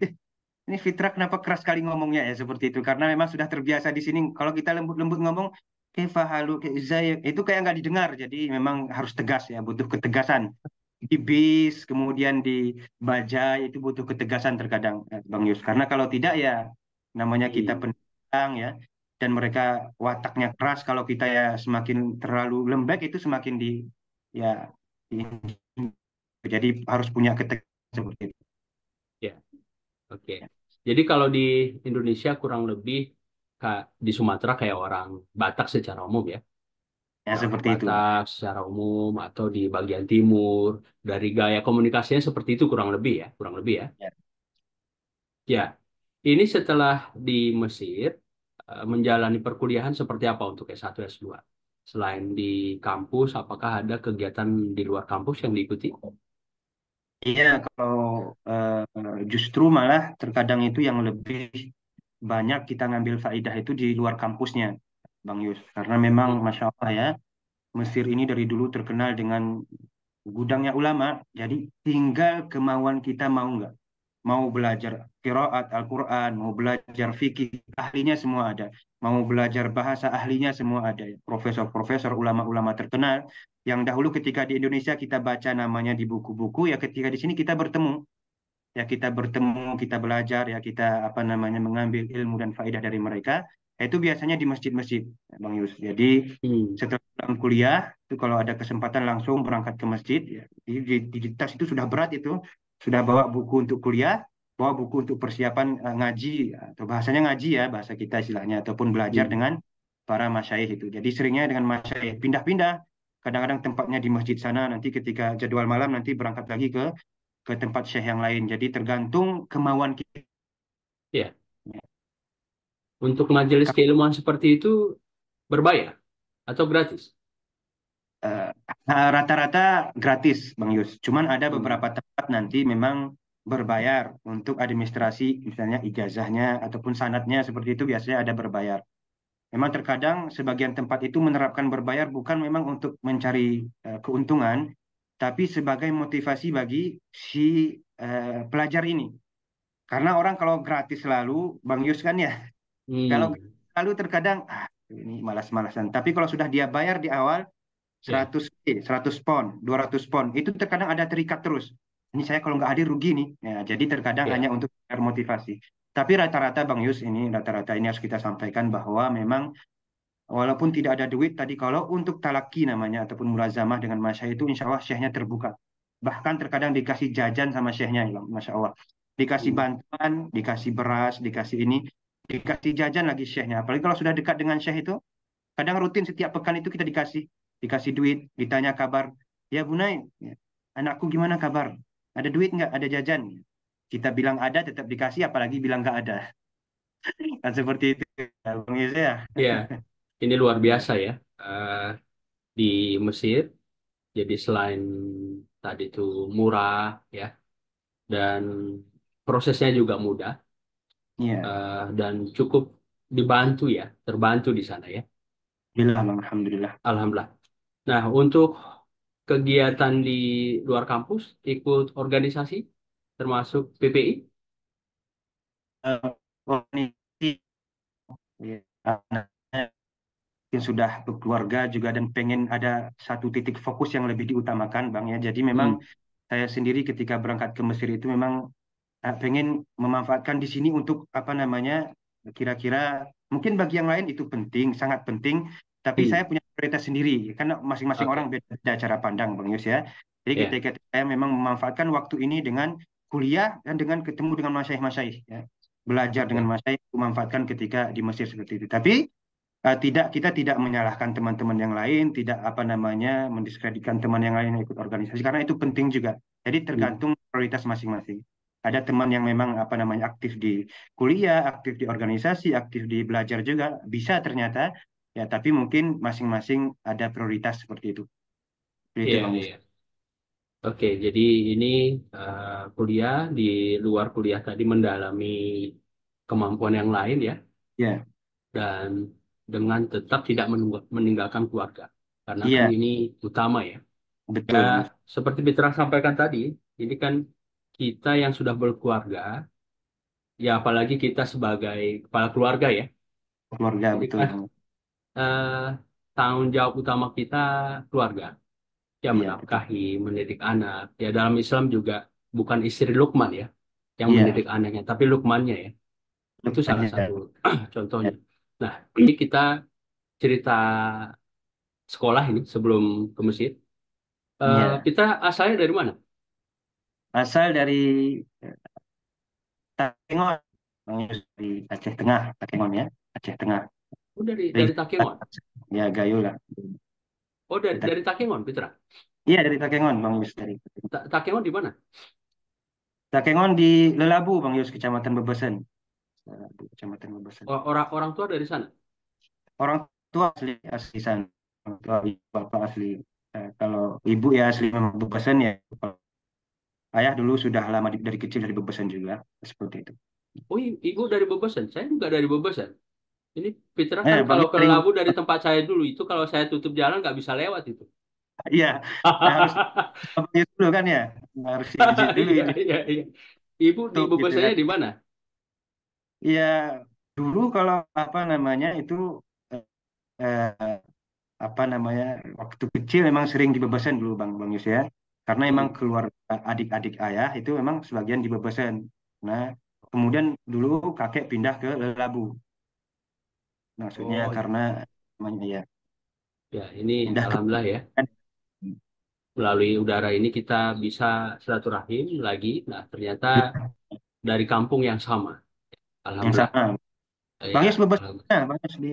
Ini Fitra kenapa keras sekali ngomongnya ya seperti itu? Karena memang sudah terbiasa di sini. Kalau kita lembut-lembut ngomong, kefahalu zayek itu kayak nggak didengar. Jadi memang harus tegas ya, butuh ketegasan. Di bis, kemudian di bajai itu butuh ketegasan terkadang, Bang Yus. Karena kalau tidak ya namanya kita Hmm, pendatang ya, dan mereka wataknya keras. Kalau kita ya semakin terlalu lembek itu semakin ya di- jadi harus punya ketegasan seperti itu. ya, oke. Jadi kalau di Indonesia kurang lebih di Sumatera kayak orang Batak secara umum ya. Ya Orang seperti itu. Batak secara umum atau di bagian timur dari gaya komunikasinya seperti itu kurang lebih ya, kurang lebih ya. Ya. Ya, ini setelah di Mesir menjalani perkuliahan seperti apa untuk S1 S2? Selain di kampus, apakah ada kegiatan di luar kampus yang diikuti? Iya, kalau justru malah terkadang itu yang lebih banyak kita ngambil faidah itu di luar kampusnya, Bang Yus. Karena memang Hmm. Masya Allah ya, Mesir ini dari dulu terkenal dengan gudangnya ulama. Jadi tinggal kemauan kita mau nggak. Mau belajar qiraat Al-Quran, mau belajar fikih, ahlinya semua ada. Mau belajar bahasa, ahlinya semua ada. Profesor-profesor, ulama-ulama terkenal. Yang dahulu ketika di Indonesia kita baca namanya di buku-buku, ya ketika di sini kita bertemu. Ya kita bertemu, kita belajar, ya kita apa namanya mengambil ilmu dan faedah dari mereka. Itu biasanya di masjid-masjid, Bang Yus. Jadi Hmm. setelah pulang kuliah, itu kalau ada kesempatan langsung berangkat ke masjid, ya, di tas itu sudah berat itu, sudah bawa buku untuk kuliah, bawa buku untuk persiapan ngaji, atau bahasanya ngaji ya, bahasa kita istilahnya, ataupun belajar Hmm. dengan para masyayikh itu. Jadi seringnya dengan masyayikh pindah-pindah, kadang-kadang tempatnya di masjid sana, nanti ketika jadwal malam nanti berangkat lagi ke tempat syekh yang lain. Jadi tergantung kemauan kita. Ya, untuk majelis keilmuan seperti itu berbayar atau gratis? Eh, Rata-rata gratis, Bang Yus. Cuman ada Hmm. beberapa tempat nanti memang berbayar untuk administrasi, misalnya ijazahnya ataupun sanatnya seperti itu biasanya ada berbayar. Memang terkadang sebagian tempat itu menerapkan berbayar bukan memang untuk mencari keuntungan, tapi sebagai motivasi bagi si pelajar ini. Karena orang kalau gratis selalu, Bang Yus kan ya, kalau Hmm. lalu terkadang ini malas-malasan. Tapi kalau sudah dia bayar di awal, Ya, 100 100 pon, 200 pon, itu terkadang ada terikat terus. Ini saya kalau nggak hadir rugi nih. Ya, jadi terkadang hanya ya. untuk termotivasi. Tapi rata-rata Bang Yus ini, rata-rata ini harus kita sampaikan bahwa memang walaupun tidak ada duit tadi, kalau untuk talaki namanya ataupun mulazamah dengan masyayikh itu insya Allah syekhnya terbuka. Bahkan terkadang dikasih jajan sama syekhnya, ya, Masya Allah. Dikasih Hmm. bantuan, dikasih beras, dikasih ini, dikasih jajan lagi syekhnya. Apalagi kalau sudah dekat dengan syekh itu, kadang rutin setiap pekan itu kita dikasih duit, ditanya kabar. Ya Bunai, ya, anakku gimana kabar? Ada duit nggak? Ada jajan? Kita bilang ada, tetap dikasih, apalagi bilang nggak ada. Kan seperti itu, ya, Bang Yus ya. Ya, ini luar biasa ya. Eh, di Mesir, jadi selain tadi itu murah ya, dan prosesnya juga mudah, Iya, dan cukup dibantu ya, terbantu di sana ya. Alhamdulillah, Bang. Alhamdulillah. Alhamdulillah. Nah, untuk kegiatan di luar kampus, ikut organisasi, termasuk PPI. Oh, ini ya, anaknya yang sudah berkeluarga juga dan pengen ada satu titik fokus yang lebih diutamakan, Bang ya. Jadi memang Hmm. saya sendiri ketika berangkat ke Mesir itu memang pengen memanfaatkan di sini untuk apa namanya kira-kira mungkin bagi yang lain itu penting, sangat penting, tapi saya Hmm. punya prioritas sendiri karena masing-masing orang Oke. beda cara pandang, Bang Yus ya. Jadi Ya. ketika saya memang memanfaatkan waktu ini dengan kuliah dan dengan ketemu dengan masyayikh-masyayikh ya. Belajar dengan Oke. masyayikh, memanfaatkan ketika di Mesir seperti itu. Tapi tidak kita tidak menyalahkan teman-teman yang lain, tidak apa namanya mendiskreditkan teman yang lain yang ikut organisasi karena itu penting juga. Jadi Hmm. tergantung prioritas masing-masing. Ada teman yang memang apa namanya aktif di kuliah, aktif di organisasi, aktif di belajar juga bisa ternyata ya tapi mungkin masing-masing ada prioritas seperti itu. Seperti itu Iya, Bang Yus. iya. Oke, jadi ini kuliah di luar kuliah tadi mendalami kemampuan yang lain ya, Ya, dan dengan tetap tidak meninggalkan keluarga, karena kan iya, ini utama ya. Ya, betul Bang. seperti Mitra sampaikan tadi, ini kan kita yang sudah berkeluarga ya apalagi kita sebagai kepala keluarga ya. keluarga Jadi betul kan Bang. eh, tanggung jawab utama kita keluarga. Ya Iya betul. menafkahi, mendidik anak. Ya dalam Islam juga bukan istri Lukman ya yang Iya, mendidik anaknya, tapi Lukmannya ya. Itu salah depannya. satu contohnya. Nah, ini kita cerita sekolah ini sebelum ke Mesir. Iya. Kita asalnya dari mana? Asal dari Takengon, Bang Yus, dari Aceh Tengah, Takengon ya, Aceh Tengah. Oh, Dari dari Takengon. ya Gayo lah. Oh, dari Takengon, Fitra. Iya dari Takengon, Bang Yus dari Takengon di mana? Takengon di Lelabu, Bang Yus, Kecamatan Bebesen. Di Kecamatan Bebesen. Orang orang tua dari sana. Orang tua asli asli sana. Orang tua ibu, bapak asli. Kalau ibu ya asli memang Bebesen ya. Ayah dulu sudah lama dari kecil dari Bebesen juga, seperti itu. Oh, ibu dari Bobosan. Saya juga dari Bobosan. Ini Fitra kan Bang kalau Yus ke sering, Labu dari tempat saya dulu itu kalau saya tutup jalan nggak bisa lewat itu. iya, harus Bang Yus dulu kan ya, harus izin dulu Iya, ini iya, iya. Ibu di tutup gitu Bobosannya kan. di mana? Ya dulu kalau apa namanya itu eh, apa namanya waktu kecil memang sering dibebasan dulu Bang Bang Yus ya. Karena emang Hmm. keluar adik-adik ayah itu memang sebagian dibebasan. Nah, kemudian dulu kakek pindah ke Lelabu. Maksudnya Oh, karena namanya ya ya ini pindah ke alhamdulillah ya. Melalui udara ini kita bisa silaturahim lagi. Nah, ternyata dari kampung yang sama. yang Alhamdulillah. sama. Bang Yus Ya, bebasan, alhamdulillah. Bang Yus di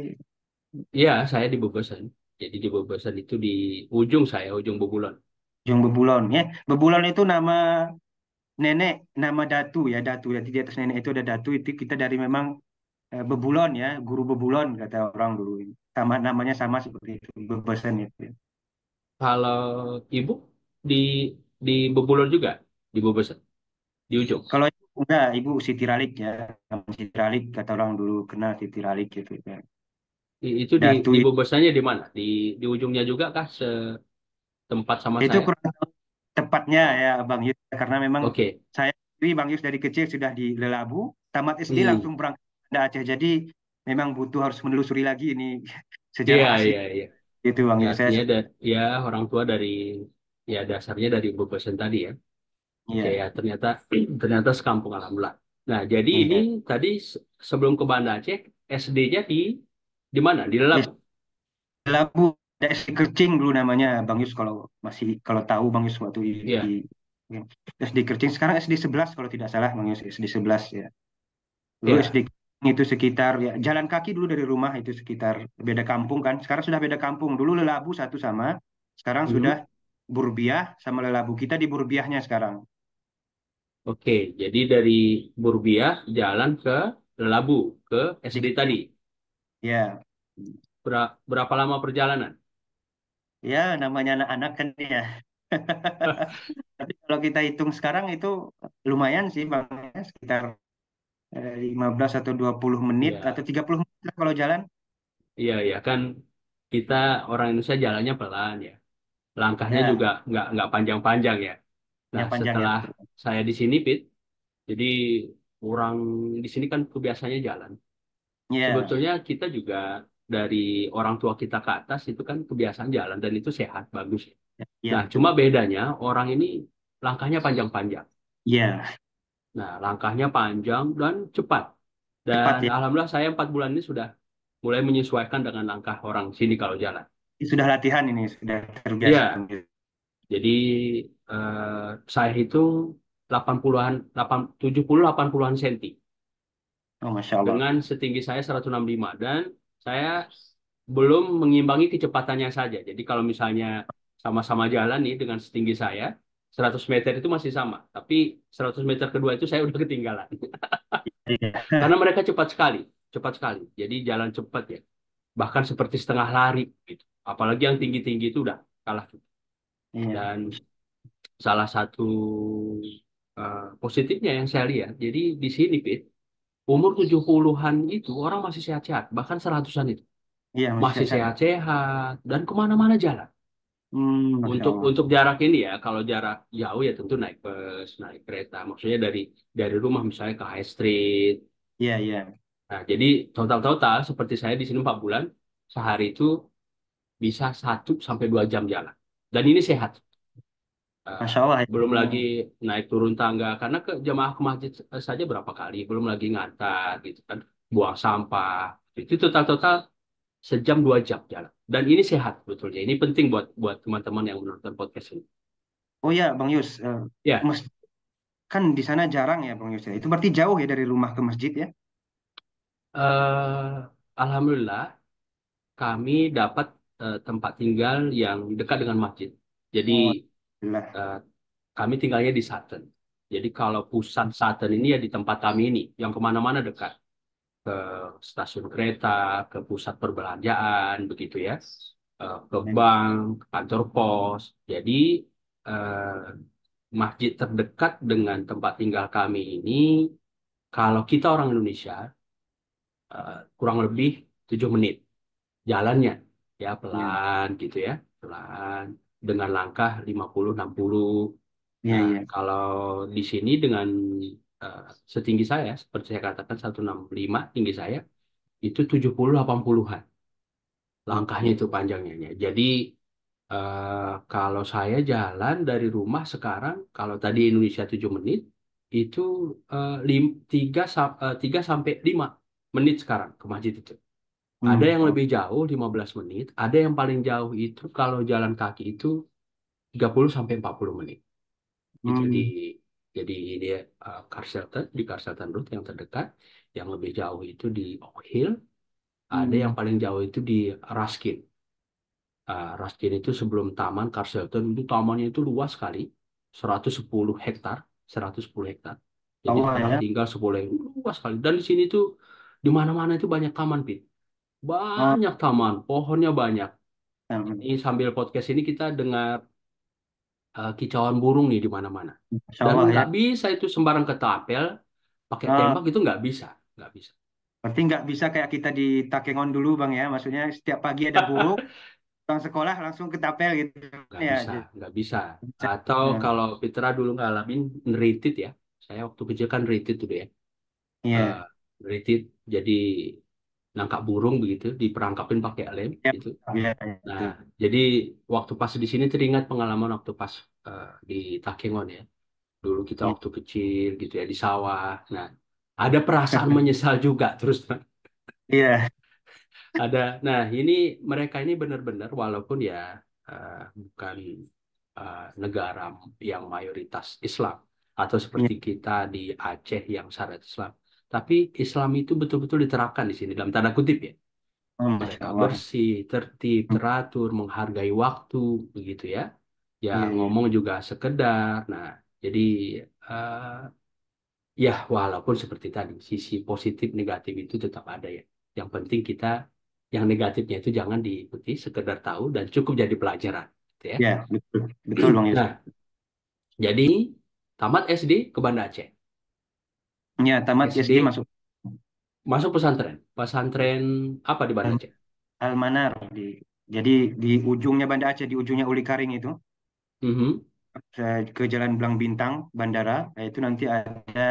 Iya, saya di Bobosan. Jadi di Bobosan itu di ujung saya, ujung Bobulon. Ujung Bebulon. Ya, Bebulon itu nama nenek, nama datu ya, datu. Jadi di atas nenek itu ada datu itu kita dari memang Bebulon ya, guru Bebulon kata orang dulu. Sama namanya sama seperti itu, Bebesan itu. Kalau ibu di Bobulon juga, di Bobosan, di ujung. Kalau itu enggak, Ibu Siti Ralik ya. Nama Siti Ralik kata orang dulu kenal Siti Ralik gitu ya. Itu Datu di Bobosannya di mana? Di ujungnya juga kah setempat sama itu saya? kurang tepatnya ya Bang Yus karena memang Oke. saya sendiri Bang Yus dari kecil sudah di Lelabu, tamat SD Hmm. langsung berangkat ke Banda Aceh. Jadi memang butuh harus menelusuri lagi ini Iya, sejarah asli iya, iya. itu Bang Ya Yus. Saya artinya ya orang tua dari ya dasarnya dari Bobosan tadi ya. Oke iya, ya ternyata ternyata sekampung alhamdulillah. Nah jadi ini iya. tadi sebelum ke Banda Aceh SD-nya di mana? Di Ya, Lelabu. Lelabu ada SD Kercing dulu namanya Bang Yus kalau masih kalau tahu Bang Yus waktu di Iya. SD Kercing sekarang SD 11 kalau tidak salah Bang Yus SD 11 ya. Dulu SD Iya. itu sekitar ya jalan kaki dulu dari rumah itu sekitar beda kampung kan. Sekarang sudah beda kampung. Dulu Lelabu satu sama, sekarang sudah Hmm. Burbiah sama Lelabu. Kita di Burbiahnya sekarang. Oke, jadi dari Burbiah jalan ke Lelabu ke SD Sedikit tadi. ya. Berapa lama perjalanan? Ya namanya anak-anak kan ya. Tapi kalau kita hitung sekarang itu lumayan sih Bang ya, sekitar 15 atau 20 menit atau Ya, 30 menit lah kalau jalan. iya ya kan kita orang Indonesia jalannya pelan ya. Langkahnya Ya, juga nggak panjang-panjang ya. Nah, yang panjang ya setelah betul. saya di sini, Pit, jadi orang di sini kan kebiasaannya jalan. Ya, Sebetulnya kita juga dari orang tua kita ke atas itu kan kebiasaan jalan dan itu sehat, bagus ya. ya Nah, cuma betul. bedanya orang ini langkahnya panjang-panjang. Ya, Nah, langkahnya panjang dan cepat. cepat Dan ya. alhamdulillah saya 4 bulan ini sudah mulai menyesuaikan dengan langkah orang sini kalau jalan. Sudah latihan ini, sudah terbiasa. Iya, jadi saya hitung 80-an, 70-80-an senti Oh, Masya Allah. dengan setinggi saya 165 dan saya belum mengimbangi kecepatannya saja. Jadi kalau misalnya sama-sama jalan nih dengan setinggi saya 100 meter itu masih sama, tapi 100 meter kedua itu saya udah ketinggalan. Iya, Karena mereka cepat sekali, cepat sekali. Jadi jalan cepat ya, bahkan seperti setengah lari gitu. Apalagi yang tinggi-tinggi itu udah kalah. iya, Dan salah satu positifnya yang saya lihat, jadi di sini, Pit, umur 70-an itu orang masih sehat-sehat, bahkan 100-an itu. iya masih Masih sehat. sehat-sehat, dan kemana-mana jalan. Masya Allah. Untuk jarak ini ya, kalau jarak jauh ya tentu naik bus, naik kereta. Maksudnya dari rumah misalnya ke High Street. Iya, iya. Nah, jadi total-total seperti saya di sini 4 bulan, sehari itu bisa 1 sampai 2 jam jalan. Dan ini sehat. Eh, Masya Allah. Ya. Belum lagi Hmm. naik turun tangga, karena ke jemaah ke masjid saja berapa kali, belum lagi ngantar gitu kan, buang sampah. Itu total-total sejam 2 jam jalan. Dan ini sehat betulnya. Ini penting buat buat teman-teman yang menonton podcast ini. Oh ya, Bang Yus. Ya, Kan di sana jarang ya, Bang Yus. Ya. Itu berarti jauh ya dari rumah ke masjid ya? eh, alhamdulillah kami dapat tempat tinggal yang dekat dengan masjid. Jadi Oh, alhamdulillah. eh, kami tinggalnya di Sutton. Jadi kalau pusat Sutton ini ya di tempat kami ini, yang kemana-mana dekat. Ke stasiun kereta, ke pusat perbelanjaan, begitu ya. Ke bank, ke kantor pos. Jadi eh, masjid terdekat dengan tempat tinggal kami ini, kalau kita orang Indonesia, kurang lebih 7 menit jalannya. Ya, Ya, pelan gitu ya. Pelan. Dengan langkah 50-60. ya, Nah, ya. kalau di sini dengan eh, setinggi saya, seperti saya katakan 165 tinggi saya, itu 70-80-an. Langkahnya Oke. itu panjangnya. Jadi kalau saya jalan dari rumah sekarang, kalau tadi Indonesia 7 menit, itu 3 sampai 5 menit sekarang ke masjid itu. Ada yang Oh, lebih jauh 15 menit, ada yang paling jauh itu kalau jalan kaki itu 30 sampai 40 menit. Itu hmm, di Car Shelter, di Car Shelter Road yang terdekat. Yang lebih jauh itu di Oak Hill, ada yang hmm. paling jauh itu di Ruskin. Ruskin itu sebelum Taman Car Shelter itu tamannya itu luas sekali, 110 hektar, 110 hektar. Jadi Allah tempat ya. tinggal 10 luas sekali. Dan di sini tuh di mana-mana itu banyak taman, Pit. Oh, Banyak taman, pohonnya banyak. hmm. Ini sambil podcast ini kita dengar kicauan burung nih di mana-mana. Masya Dan Allah ya. nggak bisa itu sembarang ketapel, pakai Oh, tembak itu nggak bisa, nggak bisa, berarti nggak bisa kayak kita di Takengon dulu, Bang ya. Maksudnya setiap pagi ada burung, pulang sekolah langsung ke tapel gitu nggak ya. bisa, nggak bisa. Bisa. Atau Hmm. kalau Fitra dulu ngalamin neritit ya, saya waktu kecil kan neritit dulu ya, eh Iya. neritit jadi nangkap burung begitu, diperangkapin pakai lem Ya, gitu. ya, Nah, itu. jadi waktu pas di sini teringat pengalaman waktu pas di Takengon ya. Dulu kita Ya. waktu kecil gitu ya di sawah. Nah, ada perasaan menyesal juga terus terang. Iya. Ada. Nah, ini mereka ini benar-benar walaupun ya bukan negara yang mayoritas Islam atau Iya. seperti kita di Aceh yang syariat Islam. Tapi Islam itu betul-betul diterapkan di sini dalam tanda kutip ya. Oh, Masya Mereka Allah. bersih, tertib, Hmm. teratur, menghargai waktu, begitu ya. Ya Iya, iya. ngomong juga sekedar. Nah, jadi eh, ya walaupun seperti tadi sisi positif negatif itu tetap ada ya. Yang penting kita yang negatifnya itu jangan diikuti, sekedar tahu dan cukup jadi pelajaran, gitu ya. Ya, betul. Betul, Bang Yus. Nah, jadi tamat SD ke Banda Aceh. Ya, tamat SD SD masuk masuk pesantren. Pesantren apa di Banda Al- Aceh? Almanar jadi di ujungnya Banda Aceh, di ujungnya Uli Karing itu. Mhm. Ke Jalan Belang Bintang Bandara, itu nanti ada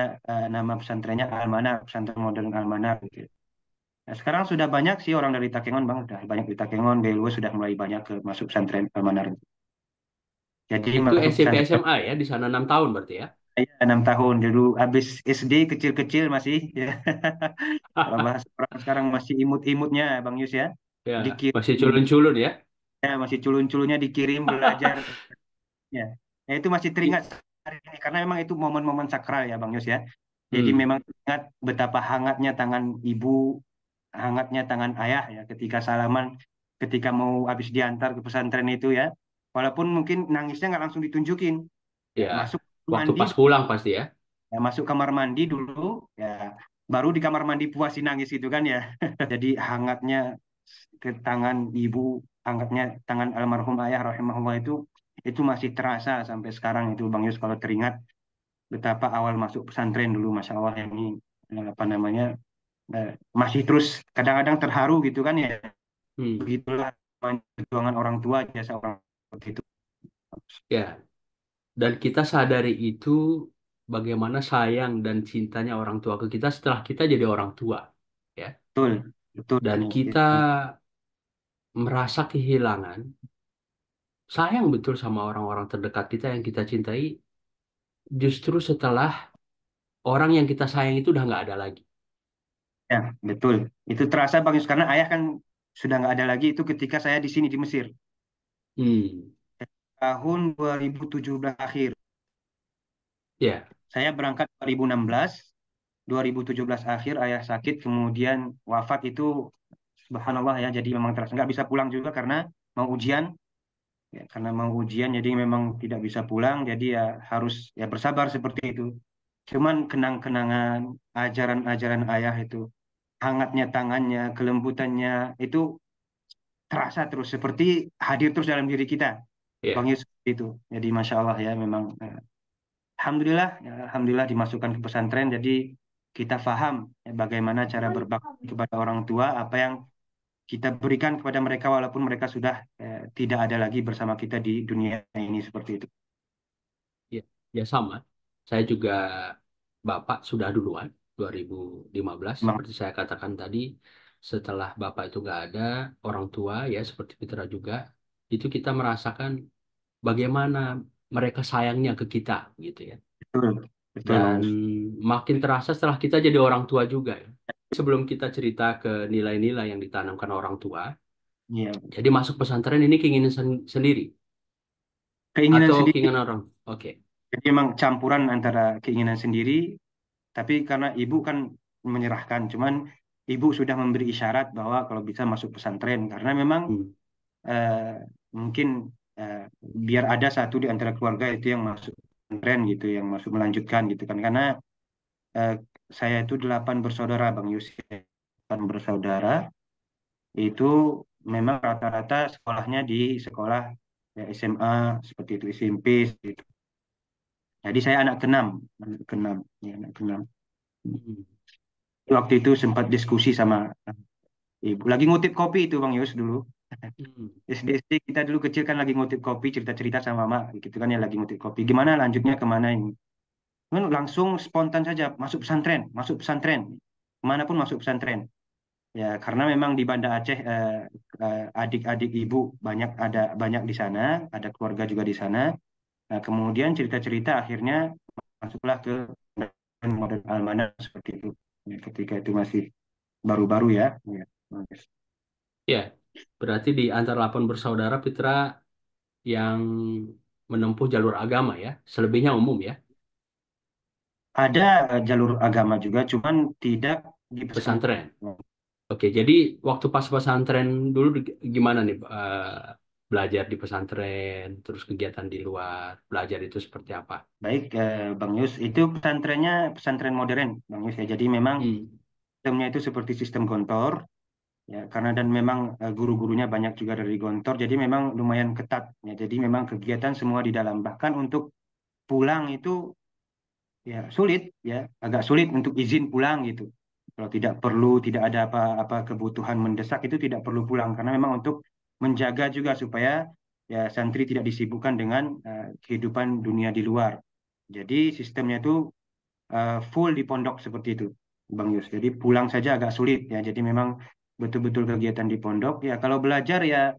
nama pesantrennya Almanar, pesantren modern Almanar gitu. Nah, sekarang sudah banyak sih orang dari Takengon, Bang, sudah banyak di Takengon, di luar sudah mulai banyak ke masuk pesantren Almanar. Jadi Itu masuk SMP pesantren SMA ya, di sana 6 tahun berarti ya. saya 6 tahun dulu, habis SD kecil-kecil masih ya. Kalau bahasa orang sekarang masih imut-imutnya, Bang Yus ya, Ya, masih dikirim culun-culun ya. ya, masih culun-culunnya dikirim belajar ya. Ya itu masih I- teringat hari ini karena memang itu momen-momen sakral ya Bang Yus ya. Jadi Hmm, memang ingat betapa hangatnya tangan ibu, hangatnya tangan ayah ya ketika salaman, ketika mau habis diantar ke pesantren itu ya. Walaupun mungkin nangisnya nggak langsung ditunjukin, ya ya, masuk waktu mandi, pas pulang pasti ya. ya masuk kamar mandi dulu, ya baru di kamar mandi puasin nangis itu kan ya. Jadi hangatnya ke tangan ibu, hangatnya tangan almarhum ayah rahimahullah itu masih terasa sampai sekarang itu Bang Yus kalau teringat betapa awal masuk pesantren dulu, Masya Allah ini apa namanya masih terus kadang-kadang terharu gitu kan ya. Hmm. Begitulah perjuangan orang tua, jasa orang. Seperti itu. Ya, dan kita sadari itu bagaimana sayang dan cintanya orang tua ke kita setelah kita jadi orang tua, ya. Betul, betul Dan Bang Yus. kita merasa kehilangan, sayang betul sama orang-orang terdekat kita yang kita cintai, justru setelah orang yang kita sayang itu udah nggak ada lagi. Ya, betul. Itu terasa Bang Yus karena ayah kan sudah nggak ada lagi itu ketika saya di sini di Mesir. Hmm, Tahun 2017 akhir. ya, Saya berangkat 2016, 2017 akhir ayah sakit, kemudian wafat itu subhanallah ya. Jadi memang terasa nggak bisa pulang juga karena mau ujian, ya, karena mau ujian jadi memang tidak bisa pulang. Jadi ya harus ya bersabar seperti itu. Cuman kenang-kenangan ajaran-ajaran ayah itu, hangatnya tangannya, kelembutannya itu terasa terus seperti hadir terus dalam diri kita. Bang ya, Yusuf itu. Jadi masya Allah ya memang. Alhamdulillah, ya, alhamdulillah dimasukkan ke pesantren. Jadi kita paham ya, bagaimana cara berbakti kepada orang tua, apa yang kita berikan kepada mereka walaupun mereka sudah tidak ada lagi bersama kita di dunia ini seperti itu. ya, ya sama. Saya juga Bapak sudah duluan, 2015, Memang seperti saya katakan tadi, setelah Bapak itu nggak ada, orang tua ya seperti Fitra juga, itu kita merasakan bagaimana mereka sayangnya ke kita gitu ya. betul, betul Bang Dan Yus. makin terasa setelah kita jadi orang tua juga ya. Sebelum kita cerita ke nilai-nilai yang ditanamkan orang tua, Iya. jadi masuk pesantren ini keinginan sendiri Keinginan atau sendiri, keinginan orang. Oke. jadi memang campuran antara keinginan sendiri, tapi karena ibu kan menyerahkan, cuman ibu sudah memberi isyarat bahwa kalau bisa masuk pesantren, karena memang Hmm. eh, mungkin eh, biar ada satu di antara keluarga itu yang masuk pesantren gitu, yang masuk melanjutkan gitu kan, karena eh, saya itu 8 bersaudara Bang Yusuf, 8 bersaudara itu memang rata-rata sekolahnya di sekolah ya, SMA seperti itu, SMP gitu. Jadi saya anak keenam, ya, anak keenam. Hmm. Waktu itu sempat diskusi sama ibu. Lagi ngutip kopi itu Bang Yus dulu. Hmm. SD kita dulu kecil kan lagi ngutip kopi, cerita-cerita sama mama gitu kan ya lagi ngutip kopi. Gimana lanjutnya kemana ini? Kan langsung spontan saja masuk pesantren, masuk pesantren. Kemanapun masuk pesantren. Ya karena memang di Banda Aceh adik-adik ibu banyak di sana, ada keluarga juga di sana. Nah, kemudian cerita-cerita akhirnya masuklah ke modern Almanar seperti itu. Ya, ketika itu masih baru-baru ya. Ya. Ya, berarti di antara 8 bersaudara Fitra yang menempuh jalur agama ya, selebihnya umum ya, Ada jalur agama juga, cuman tidak di pesantren. pesantren. Oke, jadi waktu pas pesantren dulu gimana nih belajar di pesantren, terus kegiatan di luar, belajar itu seperti apa? Baik, Bang Yus, itu pesantrennya pesantren modern, Bang Yus ya. Jadi memang Hmm. sistemnya itu seperti sistem gontor, ya. Karena dan memang guru-gurunya banyak juga dari gontor, jadi memang lumayan ketat. Ya, jadi memang kegiatan semua di dalam. Bahkan untuk pulang itu ya sulit, ya agak sulit untuk izin pulang gitu. Kalau tidak perlu, tidak ada apa-apa kebutuhan mendesak itu tidak perlu pulang karena memang untuk menjaga juga supaya ya santri tidak disibukkan dengan kehidupan dunia di luar. Jadi sistemnya itu full di pondok seperti itu, Bang Yus. Jadi pulang saja agak sulit ya. Jadi memang betul-betul kegiatan di pondok. Ya kalau belajar ya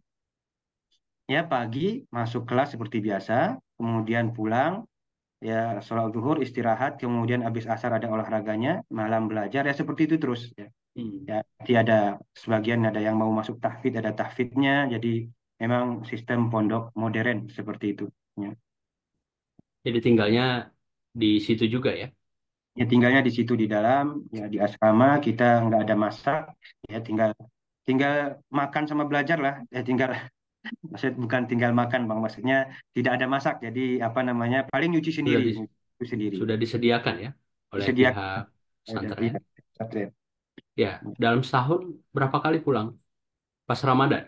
ya pagi masuk kelas seperti biasa, kemudian pulang ya sholat zuhur istirahat, kemudian habis asar ada olahraganya, malam belajar ya seperti itu terus ya. Hmm. Ya, nanti ada sebagian ada yang mau masuk tahfidz ada tahfidznya, jadi memang sistem pondok modern seperti itu. Ya. Jadi tinggalnya di situ juga ya. Ya tinggalnya di situ di dalam, ya di asrama kita nggak ada masak, ya tinggal tinggal makan sama belajar lah, ya tinggal maksud bukan tinggal makan bang, maksudnya tidak ada masak, jadi apa namanya paling nyuci Sudah sendiri, di, nyuci sendiri, sudah disediakan ya oleh disediakan pihak ada pesantren. pihak pesantren. Ya, dalam setahun berapa kali pulang? Pas Ramadan.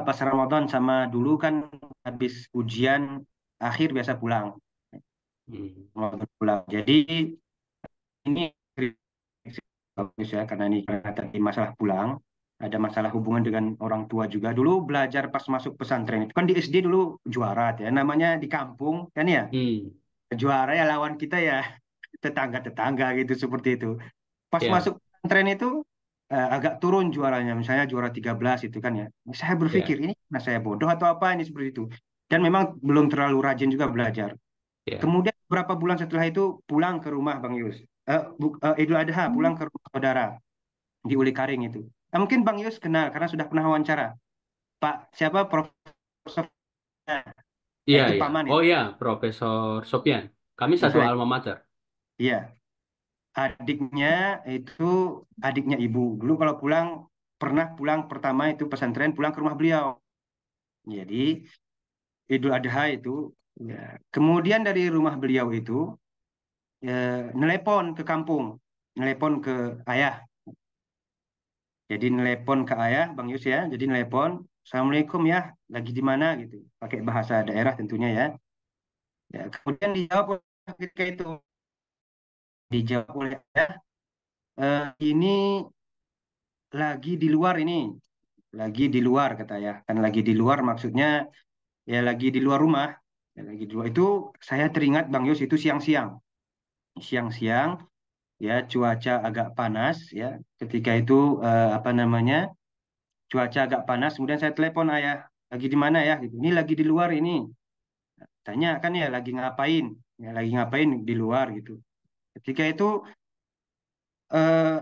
Pas Ramadan sama dulu kan habis ujian akhir biasa pulang. Hmm. Ramadan pulang. Jadi ini bagus ya karena ini karena tadi masalah pulang. ada masalah hubungan dengan orang tua juga. Dulu belajar pas masuk pesantren itu kan di SD dulu juara ya, namanya di kampung kan ya. Hmm, Juara ya lawan kita ya tetangga-tetangga gitu seperti itu. Pas ya, masuk pesantren itu agak turun juaranya, misalnya juara 13 itu kan ya. Saya berpikir ya, ini nah saya bodoh atau apa ini seperti itu. Dan memang belum terlalu rajin juga belajar. ya. Kemudian beberapa bulan setelah itu pulang ke rumah Bang Yus. Idul Adha pulang ke rumah saudara di Uli Karing itu. Nah, mungkin Bang Yus kenal karena sudah pernah wawancara. Pak siapa Profesor Iya, itu iya. paman Oh itu. ya, Profesor Sopian. Kami Ya, satu saya alma mater. iya adiknya itu adiknya ibu. Dulu kalau pulang pernah pulang pertama itu pesantren pulang ke rumah beliau. Jadi Idul Adha itu ya. Kemudian dari rumah beliau itu nelepon ke kampung, nelepon ke ayah. Jadi nelepon ke ayah, Bang Yus ya. Jadi nelepon, Assalamualaikum ya, lagi di mana gitu. Pakai bahasa daerah tentunya ya. Ya, kemudian dijawab ketika itu dijawab oleh ayah, ini lagi di luar ini, lagi di luar kata ya. Kan lagi di luar maksudnya ya lagi di luar rumah. Ya, lagi di luar itu saya teringat Bang Yus itu siang-siang. Siang-siang ya cuaca agak panas ya. Ketika itu apa namanya? Cuaca agak panas, kemudian saya telepon ayah, lagi di mana ya? Gitu. Ini lagi di luar ini. Tanya kan ya lagi ngapain? Ya lagi ngapain di luar gitu. Ketika itu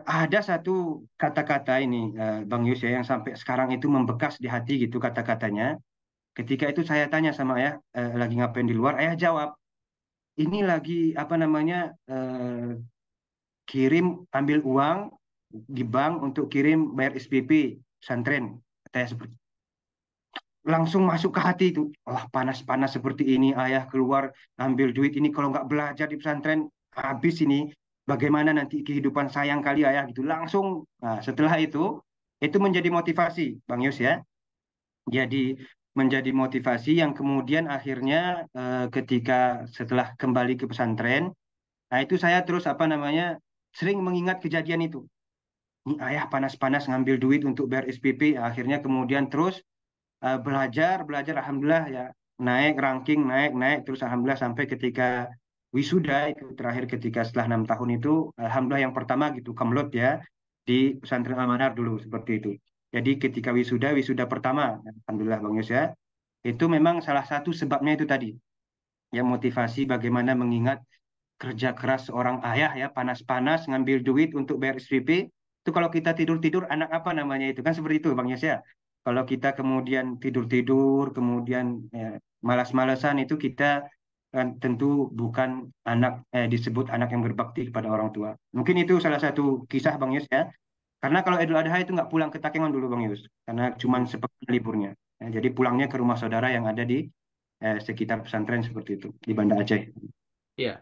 ada satu kata-kata ini Bang Yus ya yang sampai sekarang itu membekas di hati gitu kata-katanya. Ketika itu saya tanya sama ayah, lagi ngapain di luar? Ayah jawab, ini lagi apa namanya kirim ambil uang di bank untuk kirim bayar SPP pesantren. Katanya seperti langsung masuk ke hati itu. Wah, panas-panas seperti ini, ayah keluar ambil duit ini kalau nggak belajar di pesantren habis ini. Bagaimana nanti kehidupan sayang kali ayah gitu. Langsung nah, setelah itu menjadi motivasi, Bang Yus ya. Jadi menjadi motivasi yang kemudian akhirnya ketika setelah kembali ke pesantren, nah itu saya terus apa namanya sering mengingat kejadian itu. Ini ayah panas-panas ngambil duit untuk bayar SPP, akhirnya kemudian terus belajar belajar alhamdulillah ya naik ranking naik naik terus alhamdulillah sampai ketika wisuda itu terakhir ketika setelah 6 tahun itu alhamdulillah yang pertama gitu kamlot ya di pesantren Al-Manar dulu seperti itu. Jadi ketika wisuda pertama alhamdulillah Bang Yos ya itu memang salah satu sebabnya itu tadi yang motivasi bagaimana mengingat kerja keras seorang ayah ya panas-panas ngambil duit untuk bayar SPP itu kalau kita tidur-tidur anak apa namanya itu kan seperti itu Bang Yes ya. Kalau kita kemudian tidur-tidur kemudian malas-malasan itu kita kan tentu bukan anak disebut anak yang berbakti kepada orang tua. Mungkin itu salah satu kisah Bang Yus ya. Karena kalau Idul Adha itu nggak pulang ke Takengon dulu Bang Yus, karena cuma Hmm, sepekan liburnya. Ya, jadi pulangnya ke rumah saudara yang ada di sekitar pesantren seperti itu di Banda Aceh. ya.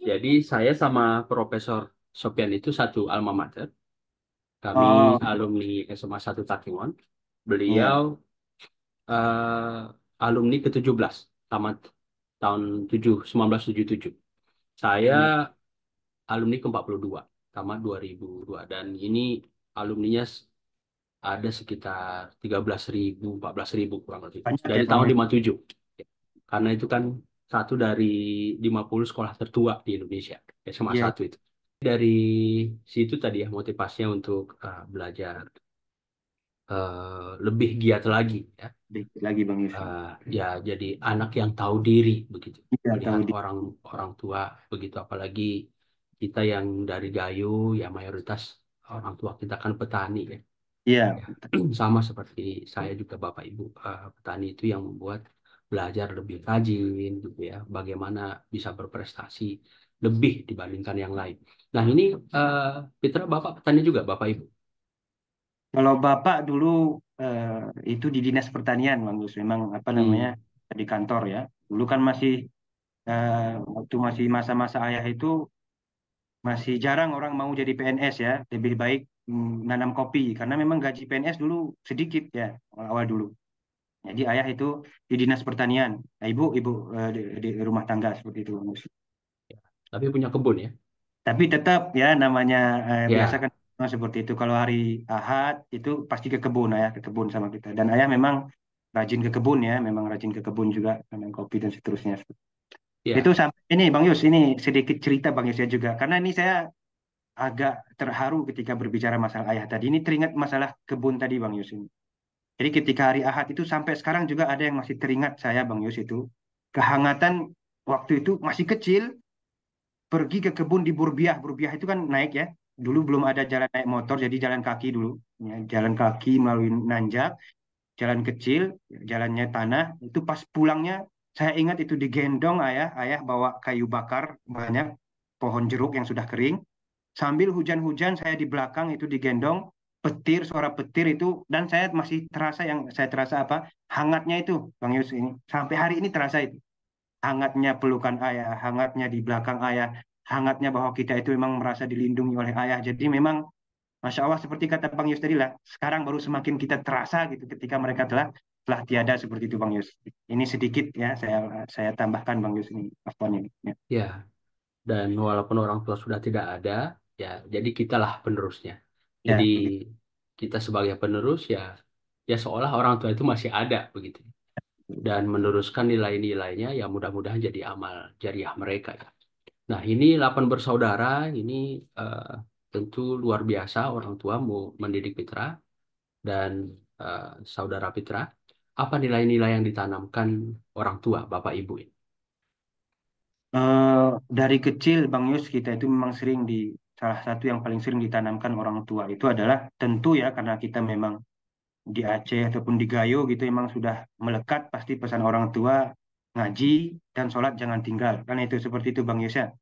Jadi saya sama Profesor Sopian itu satu alma mater. Kami Oh, alumni SMA 1 Takengon. iya. Beliau alumni ke-17, tamat tahun 1977. Saya Iya. alumni ke-42, tamat 2002. Dan ini alumninya ada sekitar 13.000, 14.000 kurang lebih. Banyak ya Dari Bang tahun ya. 57. Karena itu kan satu dari 50 sekolah tertua di Indonesia, SMA Iya, 1 itu. Dari situ tadi ya motivasinya untuk belajar lebih giat lagi ya. dikit lagi Bang Yusuf. Eh, ya jadi anak yang tahu diri begitu. Iya, tahu Melihat di. orang orang tua begitu apalagi kita yang dari Gayo ya mayoritas orang tua kita kan petani ya. Iya, Ya, sama seperti saya juga Bapak Ibu petani itu yang membuat belajar lebih rajin gitu ya, bagaimana bisa berprestasi lebih dibandingkan yang lain. Nah ini eh, Fitra Bapak petani juga Bapak Ibu. kalau Bapak dulu eh, itu di Dinas Pertanian Bang Yus, memang apa namanya Hmm, di kantor ya. Dulu kan masih eh, waktu masih masa-masa ayah itu masih jarang orang mau jadi PNS ya. Lebih baik nanam kopi karena memang gaji PNS dulu sedikit ya awal dulu. Jadi ayah itu di Dinas Pertanian, nah, ibu di rumah tangga seperti itu Bang Yus. ya. Tapi punya kebun ya. Tapi tetap ya namanya biasa Ya, kan Nah, seperti itu. Kalau hari Ahad itu pasti ke kebun, ayah ke kebun sama kita. Dan ayah memang rajin ke kebun ya, memang rajin ke kebun juga, memang kopi dan seterusnya. Itu Ya, sampai ini Bang Yus, ini sedikit cerita Bang Yus ya juga. Karena ini saya agak terharu ketika berbicara masalah ayah tadi. Ini teringat masalah kebun tadi Bang Yus ini. Jadi ketika hari Ahad itu sampai sekarang juga ada yang masih teringat saya Bang Yus itu. Kehangatan waktu itu masih kecil, pergi ke kebun di Burbiah. Burbiah itu kan naik ya. Dulu belum ada jalan naik motor, jadi jalan kaki dulu. Ya, jalan kaki melalui nanjak, jalan kecil, jalannya tanah. Itu pas pulangnya, saya ingat itu digendong ayah. Ayah bawa kayu bakar banyak, pohon jeruk yang sudah kering. Sambil hujan-hujan saya di belakang itu digendong, petir, suara petir itu, dan saya masih terasa yang saya terasa apa? Hangatnya itu, Bang Yus ini. Sampai hari ini terasa itu hangatnya pelukan ayah, hangatnya di belakang ayah, hangatnya bahwa kita itu memang merasa dilindungi oleh ayah. Jadi memang, Masya Allah, seperti kata Bang Yus tadi lah, sekarang baru semakin kita terasa gitu ketika mereka telah tiada seperti itu Bang Yus. Ini sedikit ya saya tambahkan Bang Yus ini. Afwan ini. Ya, ya. Dan walaupun orang tua sudah tidak ada, ya, jadi kitalah penerusnya. Jadi ya begitu. kita sebagai penerus ya, ya seolah orang tua itu masih ada begitu. Dan meneruskan nilai-nilainya ya mudah-mudahan jadi amal jariah mereka ya. Nah, ini 8 bersaudara, ini eh, tentu luar biasa orang tua mau mendidik Fitra dan eh, saudara Fitra. Apa nilai-nilai yang ditanamkan orang tua, Bapak Ibu ini? Dari kecil Bang Yus kita itu memang sering di salah satu yang paling sering ditanamkan orang tua itu adalah tentu ya karena kita memang di Aceh ataupun di Gayo gitu memang sudah melekat pasti pesan orang tua ngaji dan sholat jangan tinggal kan itu seperti itu Bang Yus ya.